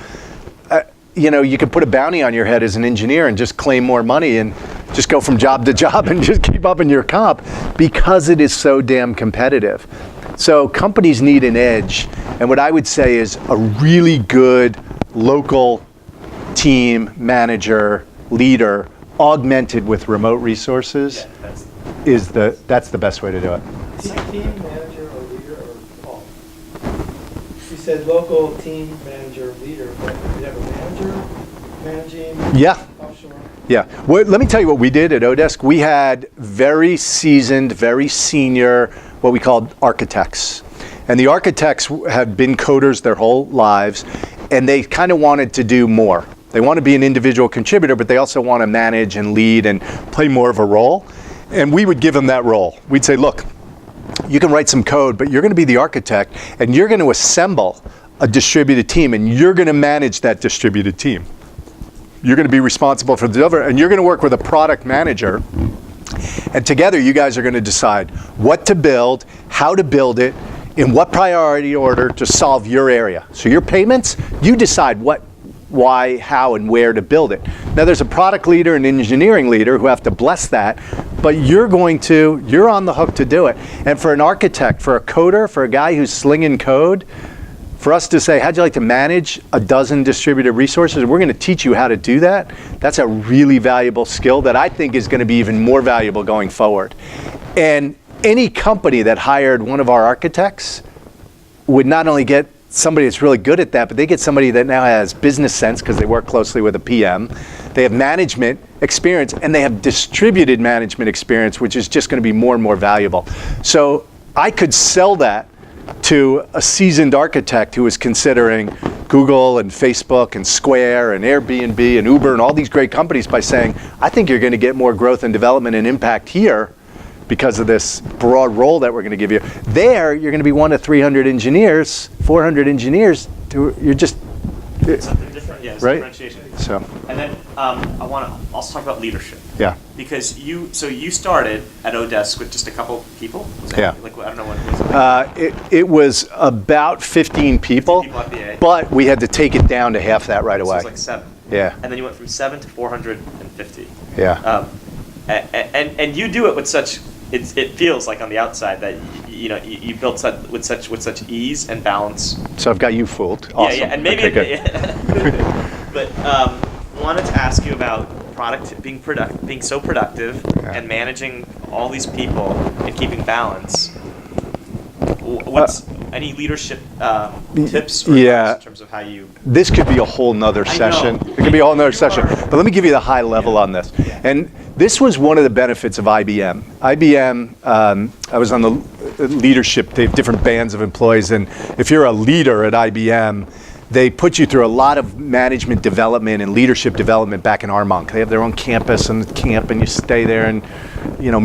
you can put a bounty on your head as an engineer and just claim more money and just go from job to job and just keep up in your comp because it is so damn competitive. So companies need an edge. And what I would say is a really good local team manager, leader, augmented with remote resources that's the best way to do it.
Team manager or leader or all? You said local team manager leader, but you have a manager managing offshore?
Yeah. Well, let me tell you what we did at Odesk. We had very seasoned, very senior, what we called architects. And the architects have been coders their whole lives, and they kind of wanted to do more. They want to be an individual contributor, but they also want to manage and lead and play more of a role. And we would give them that role. We'd say, look, you can write some code, but you're going to be the architect, and you're going to assemble a distributed team, and you're going to manage that distributed team. You're going to be responsible for the delivery, and you're going to work with a product manager. And together, you guys are going to decide what to build, how to build it, in what priority order to solve your area. So your payments, you decide what, why, how, and where to build it. Now, there's a product leader and engineering leader who have to bless that, but you're on the hook to do it. And for an architect, for a coder, for a guy who's slinging code, for us to say, how'd you like to manage a dozen distributed resources? We're going to teach you how to do that. That's a really valuable skill that I think is going to be even more valuable going forward. And any company that hired one of our architects would not only get somebody that's really good at that, but they get somebody that now has business sense because they work closely with a PM. They have management experience, and they have distributed management experience, which is just going to be more and more valuable. So I could sell that to a seasoned architect who is considering Google and Facebook and Square and Airbnb and Uber and all these great companies by saying, I think you're going to get more growth and development and impact here because of this broad role that we're going to give you. There, you're going to be 1 to 300 engineers, 400 engineers. You're just
Something different, yes,
right?
differentiation.
So,
And then I want to also talk about leadership.
yeah.
Because you started at Odesk with just a couple people? Was that,
Yeah.
Like, I don't know what it was.
It was about 15 people,
15 people at BA.
but we had to take it down to half that right
So it
away.
was like 7.
Yeah,
And then you went from 7 to 450.
yeah.
And you do it with such, it feels like on the outside that you built with such ease and balance.
So I've got you fooled. Awesome.
Yeah, and maybe.
Okay, good.
But wanted to ask you about being so productive
Yeah.
and managing all these people and keeping balance. What's any leadership tips or
yeah.
advice in terms of how you?
This could be a whole nother
I
session.
know.
It could be a whole nother session.
are-
But let me give you the high level on this.
Yeah.
And this was one of the benefits of IBM. IBM, I was on the leadership, they have different bands of employees. And if you're a leader at IBM, they put you through a lot of management development and leadership development back in Armonk. They have their own campus and camp, and you stay there, and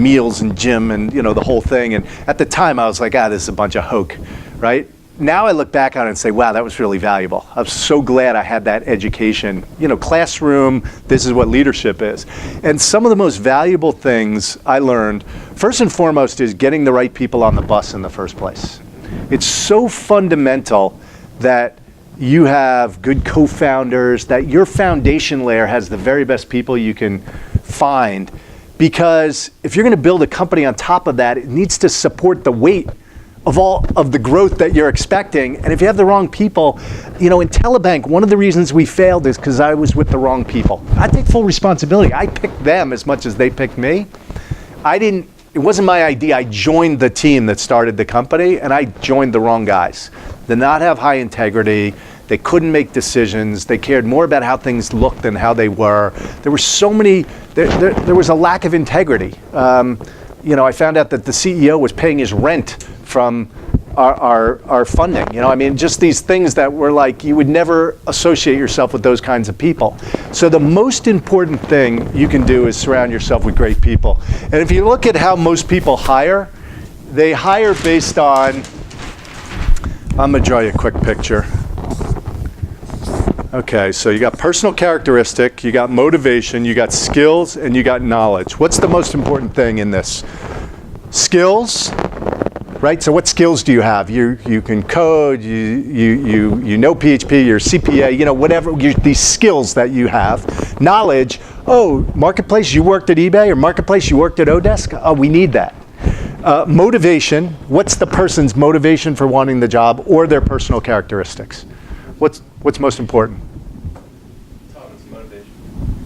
meals and gym and the whole thing. And at the time, I was like, this is a bunch of hoke, right? Now I look back on it and say, wow, that was really valuable. I'm so glad I had that education. Classroom, this is what leadership is. And some of the most valuable things I learned, first and foremost, is getting the right people on the bus in the first place. It's so fundamental that you have good co-founders, that your foundation layer has the very best people you can find. Because if you're going to build a company on top of that, it needs to support the weight of all of the growth that you're expecting. And if you have the wrong people, in Telebank, one of the reasons we failed is because I was with the wrong people. I take full responsibility. I picked them as much as they picked me. It wasn't my idea. I joined the team that started the company, and I joined the wrong guys. They did not have high integrity. They couldn't make decisions. They cared more about how things looked than how they were. There were so many, there was a lack of integrity. I found out that the CEO was paying his rent from our funding. Just these things that were like, you would never associate yourself with those kinds of people. So the most important thing you can do is surround yourself with great people. And if you look at how most people hire, they hire based on, I'm gonna draw you a quick picture. Okay, so you got personal characteristic, you got motivation, you got skills, and you got knowledge. What's the most important thing in this? Skills, right? So what skills do you have? You can code, you know PHP, you're CPA, whatever, these skills that you have. Knowledge, Marketplace, you worked at eBay, or Marketplace, you worked at Odesk? Oh, we need that. Motivation, what's the person's motivation for wanting the job, or their personal characteristics? What's most important?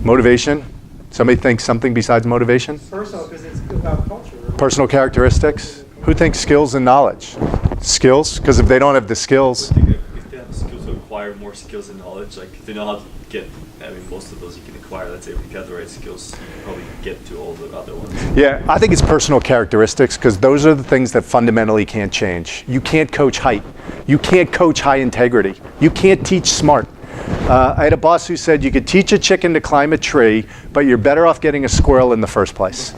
Motivation? Somebody thinks something besides motivation?
Personal, because it's about culture.
Personal characteristics? Who thinks skills and knowledge? Skills? Because if they don't have the skills.
I think if they have the skills to acquire more skills and knowledge, like if they know how to get, most of those you can acquire. Let's say if you got the right skills, you can probably get to all the other ones.
Yeah, I think it's personal characteristics, because those are the things that fundamentally can't change. You can't coach height. You can't coach high integrity. You can't teach smart. I had a boss who said you could teach a chicken to climb a tree, but you're better off getting a squirrel in the first place.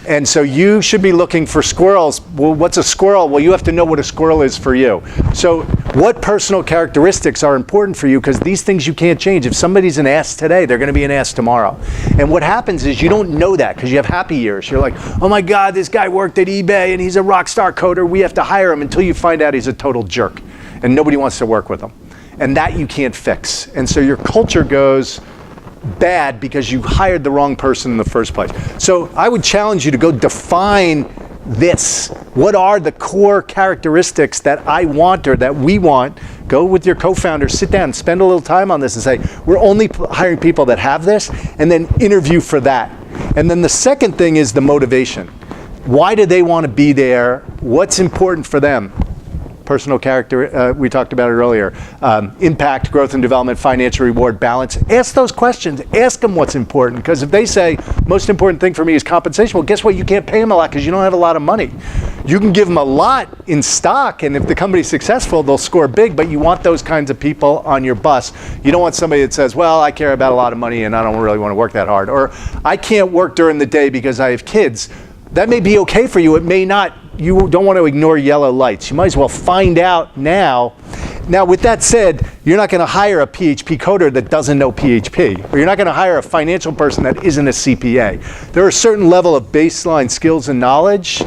And so you should be looking for squirrels. Well, what's a squirrel? Well, you have to know what a squirrel is for you. So what personal characteristics are important for you? Because these things you can't change. If somebody's an ass today, they're going to be an ass tomorrow. And what happens is you don't know that because you have happy years. You're like, oh my God, this guy worked at eBay and he's a rock star coder. We have to hire him, until you find out he's a total jerk and nobody wants to work with him. And that you can't fix. And so your culture goes bad because you hired the wrong person in the first place. So I would challenge you to go define this. What are the core characteristics that I want, or that we want? Go with your co-founder, sit down, spend a little time on this and say, we're only hiring people that have this, and then interview for that. And then the second thing is the motivation. Why do they want to be there? What's important for them? Personal character, we talked about it earlier. Impact, growth and development, financial reward, balance. Ask those questions. Ask them what's important. Because if they say, most important thing for me is compensation, well, guess what? You can't pay them a lot because you don't have a lot of money. You can give them a lot in stock, and if the company's successful, they'll score big, but you want those kinds of people on your bus. You don't want somebody that says, well, I care about a lot of money and I don't really want to work that hard. Or I can't work during the day because I have kids. That may be okay for you. It may not. You don't want to ignore yellow lights. You might as well find out now. Now, with that said, you're not going to hire a PHP coder that doesn't know PHP, or you're not going to hire a financial person that isn't a CPA. There are a certain level of baseline skills and knowledge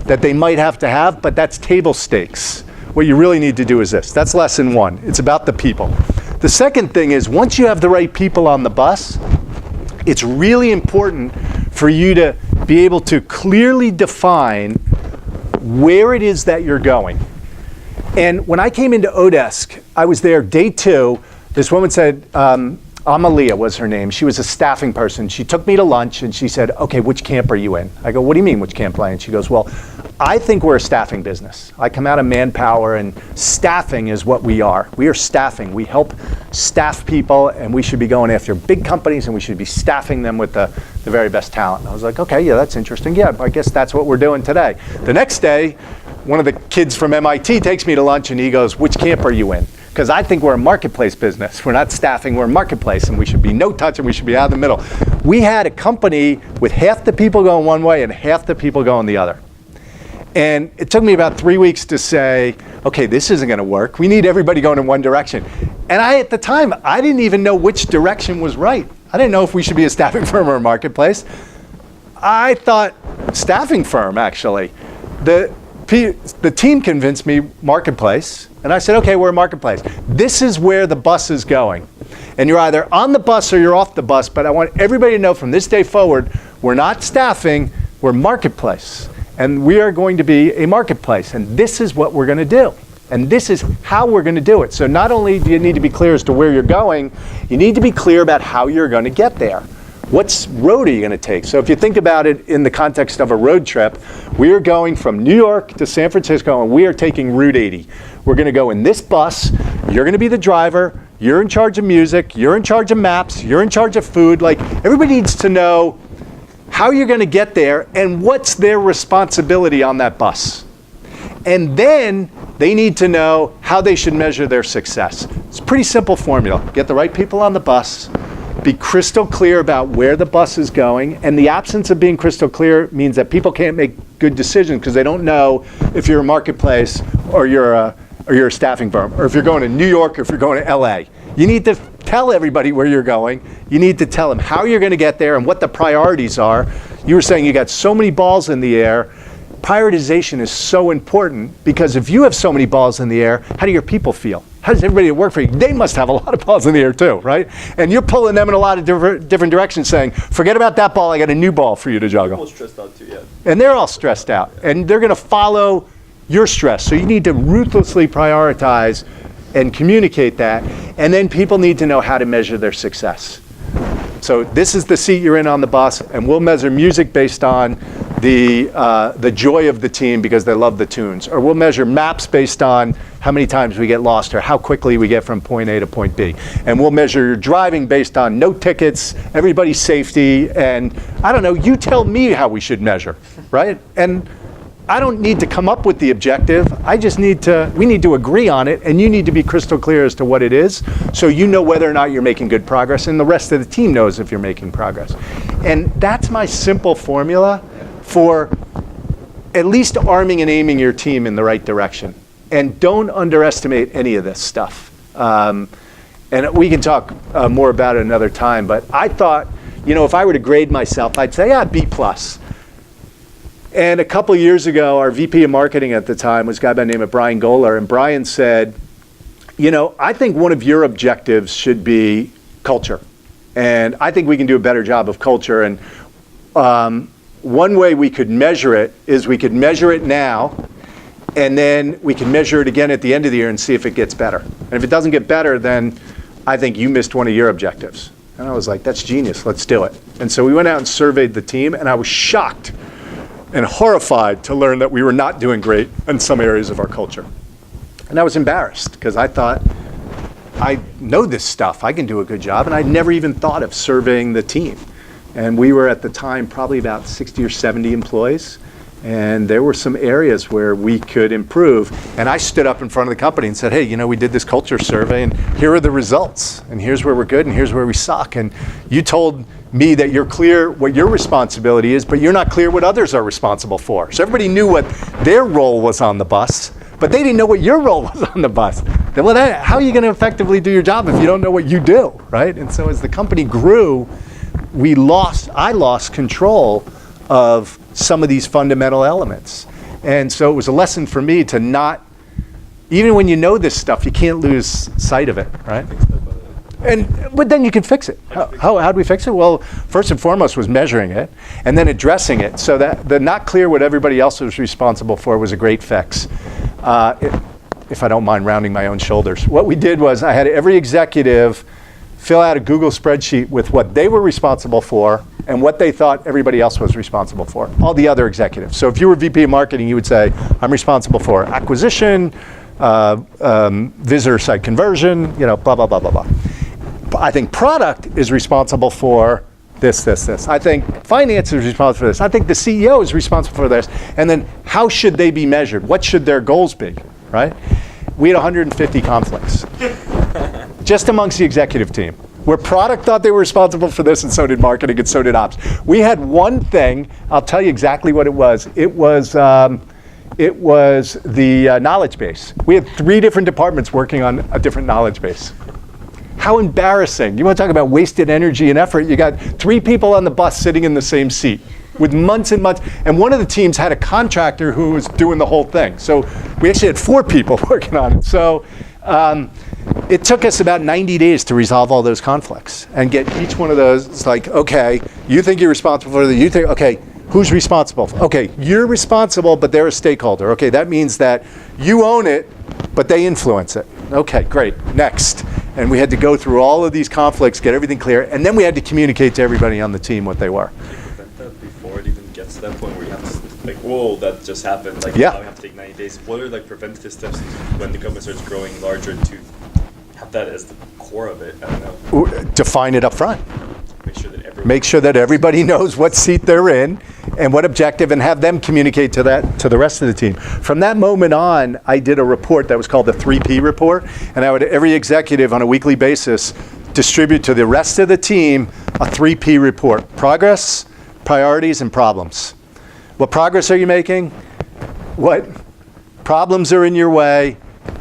that they might have to have, but that's table stakes. What you really need to do is this. That's lesson one. It's about the people. The second thing is, once you have the right people on the bus, it's really important for you to be able to clearly define where it is that you're going. And when I came into Odesk, I was there day 2. This woman said, Amalia was her name. She was a staffing person. She took me to lunch and she said, okay, which camp are you in? I go, what do you mean, which camp am I in? She goes, well, I think we're a staffing business. I come out of Manpower, and staffing is what we are. We are staffing. We help staff people, and we should be going after big companies, and we should be staffing them with the very best talent. And I was like, okay, yeah, that's interesting. Yeah, I guess that's what we're doing today. The next day, one of the kids from MIT takes me to lunch, and he goes, which camp are you in? Because I think we're a marketplace business. We're not staffing, we're a marketplace, and we should be no touch, and we should be out of the middle. We had a company with half the people going one way and half the people going the other. And it took me about 3 weeks to say, okay, this isn't going to work. We need everybody going in one direction. And at the time, I didn't even know which direction was right. I didn't know if we should be a staffing firm or a marketplace. I thought staffing firm, actually. The team convinced me marketplace. And I said, okay, we're a marketplace. This is where the bus is going. And you're either on the bus or you're off the bus. But I want everybody to know from this day forward, we're not staffing, we're marketplace. and we are going to be a marketplace, and this is what we're going to do. And this is how we're going to do it. So not only do you need to be clear as to where you're going, you need to be clear about how you're going to get there. What road are you going to take? So if you think about it in the context of a road trip, we are going from New York to San Francisco, and we are taking Route 80. We're going to go in this bus. You're going to be the driver. You're in charge of music. You're in charge of maps. You're in charge of food. Like, everybody needs to know how you're going to get there and what's their responsibility on that bus. And then they need to know how they should measure their success. It's a pretty simple formula. Get the right people on the bus, be crystal clear about where the bus is going, and the absence of being crystal clear means that people can't make good decisions because they don't know if you're a marketplace or you're a staffing firm, or if you're going to New York or if you're going to LA. You need to tell everybody where you're going. You need to tell them how you're going to get there and what the priorities are. You were saying you got so many balls in the air. Prioritization is so important because if you have so many balls in the air, how do your people feel? How does everybody that work for you? They must have a lot of balls in the air too, right? And you're pulling them in a lot of different directions saying, forget about that ball, I got a new ball for you to juggle.
I'm stressed out too, yeah.
And they're all stressed out. And they're going to follow your stress. So you need to ruthlessly prioritize and communicate that. And then people need to know how to measure their success. So this is the seat you're in on the bus, and we'll measure music based on the joy of the team because they love the tunes. Or we'll measure maps based on how many times we get lost or how quickly we get from point A to point B. And we'll measure your driving based on no tickets, everybody's safety, and I don't know, you tell me how we should measure, right? And I don't need to come up with the objective. We need to agree on it, and you need to be crystal clear as to what it is so you know whether or not you're making good progress, and the rest of the team knows if you're making progress. And that's my simple formula for at least arming and aiming your team in the right direction. And don't underestimate any of this stuff. And we can talk more about it another time, but I thought, if I were to grade myself, I'd say, B+. And a couple years ago, our VP of marketing at the time was a guy by the name of Brian Goller, and Brian said, I think one of your objectives should be culture. And I think we can do a better job of culture. And one way we could measure it is we could measure it now, and then we can measure it again at the end of the year and see if it gets better. And if it doesn't get better, then I think you missed one of your objectives. And I was like, that's genius, let's do it. And so we went out and surveyed the team, and I was shocked and horrified to learn that we were not doing great in some areas of our culture. And I was embarrassed because I thought, I know this stuff, I can do a good job, and I'd never even thought of surveying the team. And we were at the time probably about 60 or 70 employees, and there were some areas where we could improve. And I stood up in front of the company and said, hey, we did this culture survey, and here are the results, and here's where we're good, and here's where we suck. And you told me that you're clear what your responsibility is, but you're not clear what others are responsible for. So everybody knew what their role was on the bus, but they didn't know what your role was on the bus. Then, how are you going to effectively do your job if you don't know what you do, right? And so as the company grew, I lost control of some of these fundamental elements. And so it was a lesson for me to not, even when you know this stuff, you can't lose sight of it, right? But then you can fix it. How do we fix it? Well, first and foremost was measuring it and then addressing it so that the not clear what everybody else was responsible for was a great fix. If I don't mind rounding my own shoulders. What we did was I had every executive fill out a Google spreadsheet with what they were responsible for and what they thought everybody else was responsible for, all the other executives. So if you were VP of marketing, you would say, I'm responsible for acquisition, visitor site conversion, blah, blah, blah, blah, blah. I think product is responsible for this. I think finance is responsible for this. I think the CEO is responsible for this. And then how should they be measured? What should their goals be, right? We had 150 conflicts just amongst the executive team, where product thought they were responsible for this, and so did marketing, and so did ops. We had one thing, I'll tell you exactly what it was. It was the knowledge base. We had 3 different departments working on a different knowledge base. How embarrassing. You want to talk about wasted energy and effort? You got 3 people on the bus sitting in the same seat with months and months. And one of the teams had a contractor who was doing the whole thing. So we actually had 4 people working on it. So it took us about 90 days to resolve all those conflicts and get each one of those. It's like, okay, you think you're responsible for that. You think, okay, Who's responsible? Okay, you're responsible, but they're a stakeholder. Okay, that means that you own it, but they influence it. Okay, great. Next. And we had to go through all of these conflicts, get everything clear, and then we had to communicate to everybody on the team what they were.
Can you prevent that before it even gets to that point where you have to, like, whoa, that just happened, like,
Yeah.
now we have to take 90 days. What are, like, preventative steps when the company starts growing larger to have that as the core of it? I don't know.
Define it up front.
Make sure that everybody
Knows what seat they're in and what objective, and have them communicate to the rest of the team. From that moment on, I did a report that was called the 3P report, and I would, every executive on a weekly basis, distribute to the rest of the team a 3P report: progress, priorities, and problems. What progress are you making? What problems are in your way?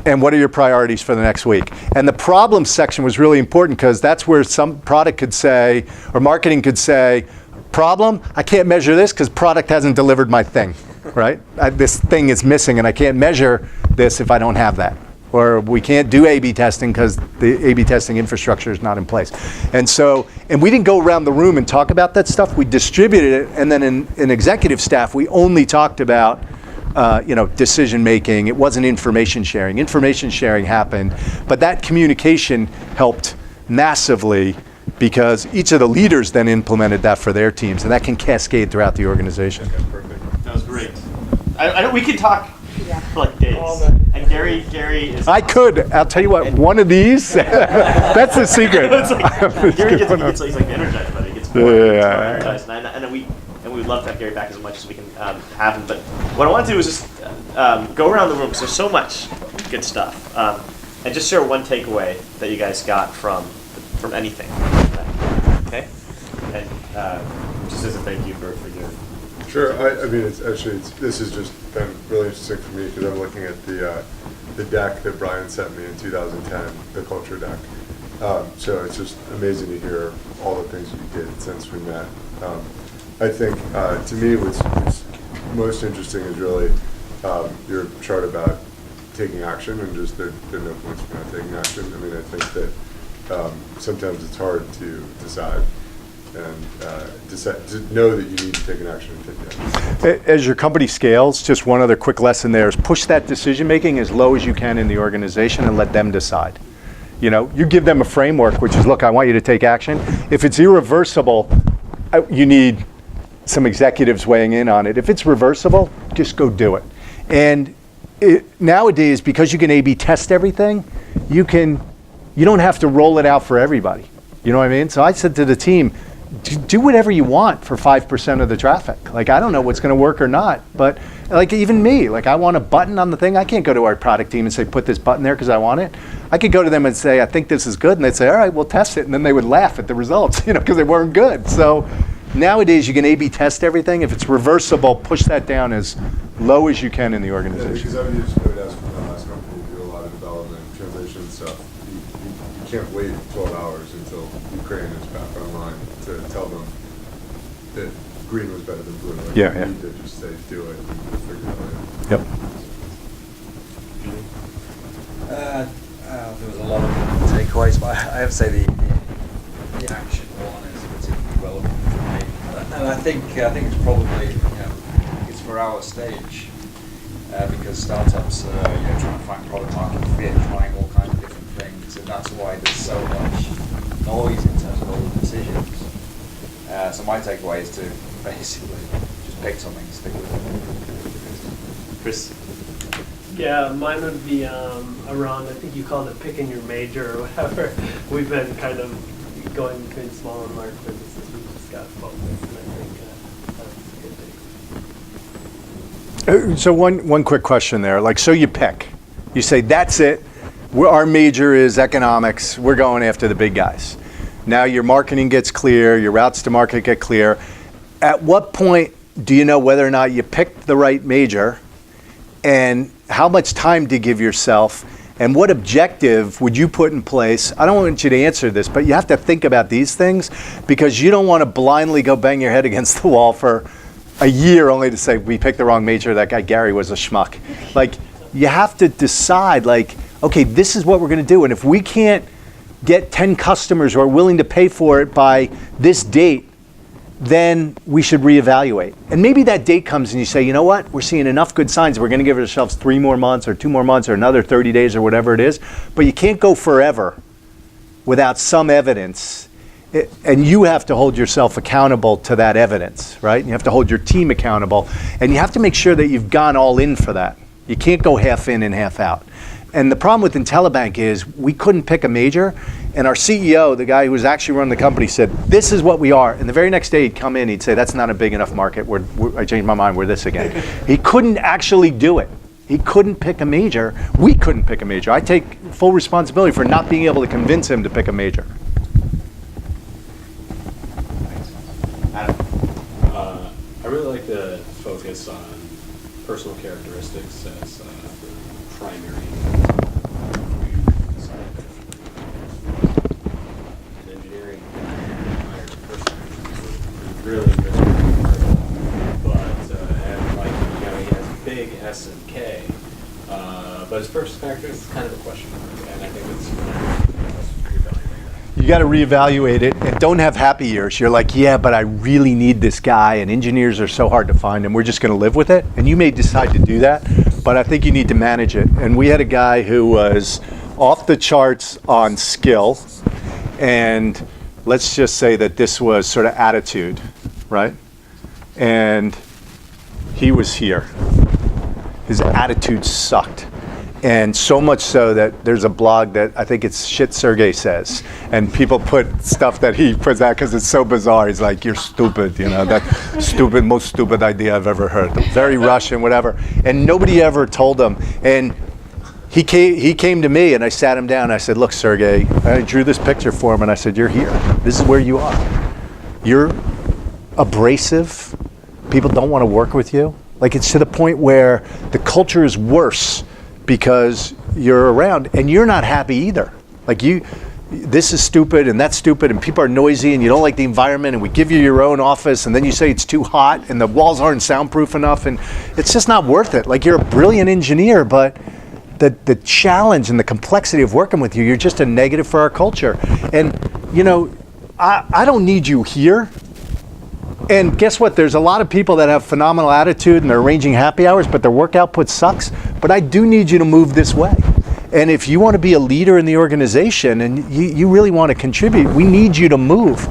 And what are your priorities for the next week? And the problem section was really important, because that's where some product could say, or marketing could say, problem, I can't measure this because product hasn't delivered my thing, right? This thing is missing and I can't measure this if I don't have that. Or we can't do A/B testing because the A/B testing infrastructure is not in place. And so, and we didn't go around the room and talk about that stuff. We distributed it, and then in executive staff, we only talked about decision making. It wasn't information sharing. Information sharing happened, but that communication helped massively, because each of the leaders then implemented that for their teams, and that can cascade throughout the organization.
Okay, perfect.
That was great. I know we could talk for like days.
All night.
And Gary is.
I could. I'll tell you what. One of these. That's the secret.
It's like, Gary gets he's like energized, but he gets more energized, and we would love to have Gary back as much as we can have him. But what I want to do is just go around the room, because there's so much good stuff, and just share one takeaway that you guys got from anything. Okay, and just as a thank you for your.
Sure. I mean, this has just been really interesting for me, because I'm looking at the deck that Brian sent me in 2010, the culture deck. So it's just amazing to hear all the things you did since we met. I think to me what's most interesting is really your chart about taking action, and just there are no points for not taking action. I mean, I think that sometimes it's hard to decide. And to know that you need to take an action and take the action.
As your company scales, just one other quick lesson there is push that decision making as low as you can in the organization and let them decide. You give them a framework, which is, look, I want you to take action. If it's irreversible, you need some executives weighing in on it. If it's reversible, just go do it. And nowadays, because you can A/B test everything, you don't have to roll it out for everybody. You know what I mean? So I said to the team, do whatever you want for 5% of the traffic. Like, I don't know what's going to work or not, but like even me, like I want a button on the thing. I can't go to our product team and say, put this button there because I want it. I could go to them and say, I think this is good. And they'd say, all right, we'll test it. And then they would laugh at the results, because they weren't good. So nowadays you can A/B test everything. If it's reversible, push that down as low as you can in the organization.
Because I would ask from the last company, you do a lot of development, translation stuff. You can't wait 12 hours until Ukraine is back online to tell them that green was better than blue. Like,
Yeah.
You need to just say, do it, and figure it out.
Yep.
There was a lot of takeaways, but I have to say the action one is particularly relevant for me, and I think it's probably it's for our stage because startups trying to find product market fit, trying all kinds of different things, and that's why there's so much noise in terms of all the decisions. So my takeaway is to basically just pick something and stick with it.
Chris.
Yeah, mine would be around, I think you called it picking your major or whatever. We've been kind of going between small and large businesses. We've just got focused, and I think that's a good thing.
So one quick question there. Like, so you pick. You say, that's it. Our major is economics. We're going after the big guys. Now your marketing gets clear. Your routes to market get clear. At what point do you know whether or not you picked the right major, and how much time to give yourself, and what objective would you put in place? I don't want you to answer this, but you have to think about these things, because you don't want to blindly go bang your head against the wall for a year only to say, we picked the wrong major, that guy Gary was a schmuck. Like, you have to decide, like, okay, this is what we're going to do, and if we can't get 10 customers who are willing to pay for it by this date, then we should reevaluate. And maybe that date comes and you say, you know what, we're seeing enough good signs. We're going to give ourselves 3 more months or 2 more months or another 30 days or whatever it is. But you can't go forever without some evidence. And you have to hold yourself accountable to that evidence, right? You have to hold your team accountable. And you have to make sure that you've gone all in for that. You can't go half in and half out. And the problem with IntelliBank is we couldn't pick a major. And our CEO, the guy who was actually running the company, said, this is what we are. And the very next day he'd come in, he'd say, that's not a big enough market. I changed my mind, we're this again. He couldn't actually do it. He couldn't pick a major. We couldn't pick a major. I take full responsibility for not being able to convince him to pick a major.
I really like the focus on personal characteristics as the primary in engineering. Hires a person who's really remarkable, but and like he has a big S and K, but his personal character is kind of a question mark, and I think it's
You got to reevaluate it, and don't have happy years. You're like, yeah, but I really need this guy, and engineers are so hard to find, and we're just going to live with it. And you may decide to do that, but I think you need to manage it. And we had a guy who was off the charts on skill, and let's just say that this was sort of attitude, right? And he was here. His attitude sucked. And so much so that there's a blog that I think it's Shit Sergey Says, and people put stuff that he puts out because it's so bizarre. He's like, you're stupid, you know, that stupid, most stupid idea I've ever heard. Very Russian, whatever. And nobody ever told him. And he came to me and I sat him down and I said, look, Sergey, I drew this picture for him and I said, you're here. This is where you are. You're abrasive. People don't want to work with you. Like, it's to the point where the culture is worse because you're around and you're not happy either. Like, this is stupid and that's stupid and people are noisy and you don't like the environment and we give you your own office and then you say it's too hot and the walls aren't soundproof enough and it's just not worth it. Like, you're a brilliant engineer, but the challenge and the complexity of working with you, you're just a negative for our culture. And, you know, I don't need you here. And guess what? There's a lot of people that have phenomenal attitude and they're arranging happy hours, but their work output sucks. But I do need you to move this way. And if you want to be a leader in the organization and you really want to contribute, we need you to move.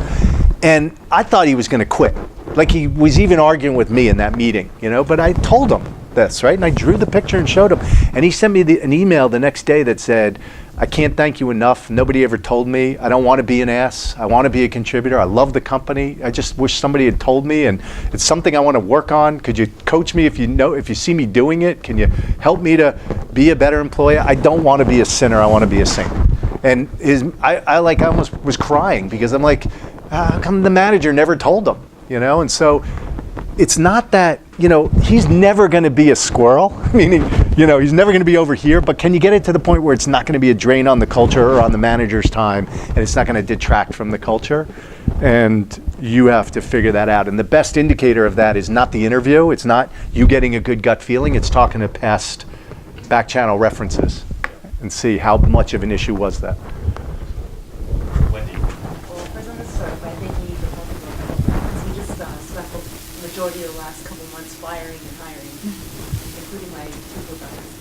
And I thought he was going to quit. Like, he was even arguing with me in that meeting, you know, but I told him this, right? And I drew the picture and showed him. And he sent me an email the next day that said, I can't thank you enough. Nobody ever told me. I don't want to be an ass. I want to be a contributor. I love the company. I just wish somebody had told me, and it's something I want to work on. Could you coach me if you see me doing it? Can you help me to be a better employee? I don't want to be a sinner. I want to be a saint. And I almost was crying because I'm like, how come the manager never told him? You know, and so it's not that, you know, he's never going to be a squirrel, meaning, you know, he's never going to be over here, but can you get it to the point where it's not going to be a drain on the culture or on the manager's time, and it's not going to detract from the culture? And you have to figure that out. And the best indicator of that is not the interview. It's not you getting a good gut feeling. It's talking to past back channel references and see how much of an issue was that.
Wendy.
Well, first on the start by thanking you for helping me because we just spent the majority of the last couple months firing and hiring, including my supervisors.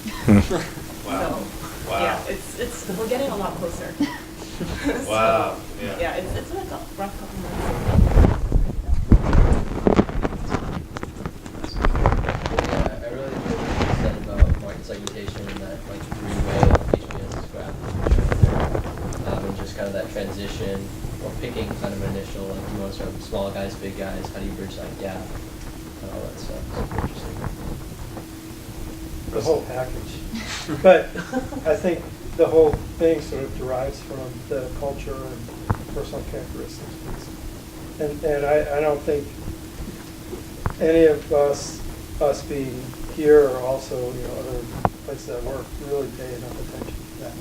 Wow.
So,
Wow.
yeah, it's we're getting a lot closer.
Wow.
So,
Yeah.
yeah, it's been a rough couple months.
Yeah, I really enjoyed what you said about market segmentation and that like three-way HBS graph and just kind of that transition or picking kind of an initial, like you want to start with small guys, big guys, how do you bridge that gap and all that stuff. Super interesting.
The whole package. But I think the whole thing sort of derives from the culture and personal characteristics. And I don't think any of us being here or also, you know, other places that work really pay enough attention to that.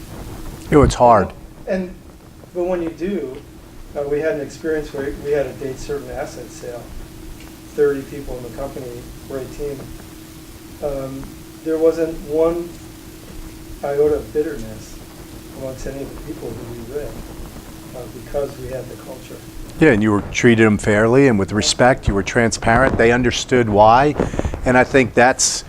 You know, it's hard.
But when you do, we had an experience where we had a date certain asset sale. 30 people in the company, great team. There wasn't one iota of bitterness amongst any of the people who we read because we had the culture.
Yeah, and you were treated them fairly and with respect. You were transparent. They understood why. And I think that's,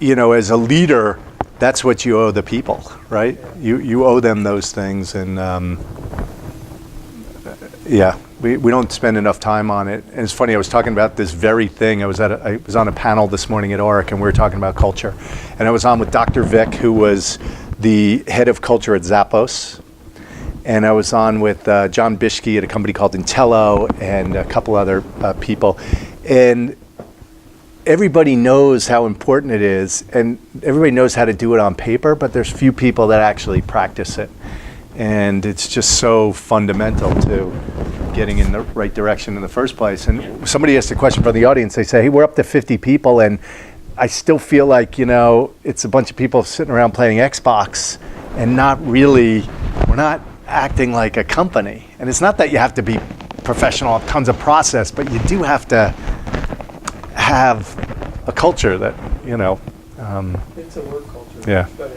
as a leader, that's what you owe the people, right? You owe them those things. And we don't spend enough time on it. And it's funny, I was talking about this very thing. I was on a panel this morning at ORIC, and we were talking about culture. And I was on with Dr. Vic, who was the head of culture at Zappos. And I was on with John Bishke at a company called Intello and a couple other people. And everybody knows how important it is, and everybody knows how to do it on paper, but there's few people that actually practice it. And it's just so fundamental to getting in the right direction in the first place. And somebody asked a question from the audience. They say, hey, we're up to 50 people, and I still feel like, it's a bunch of people sitting around playing Xbox and we're not acting like a company. And it's not that you have to be professional, tons of process, but you do have to have a culture that,
It's a work culture.
Yeah.
But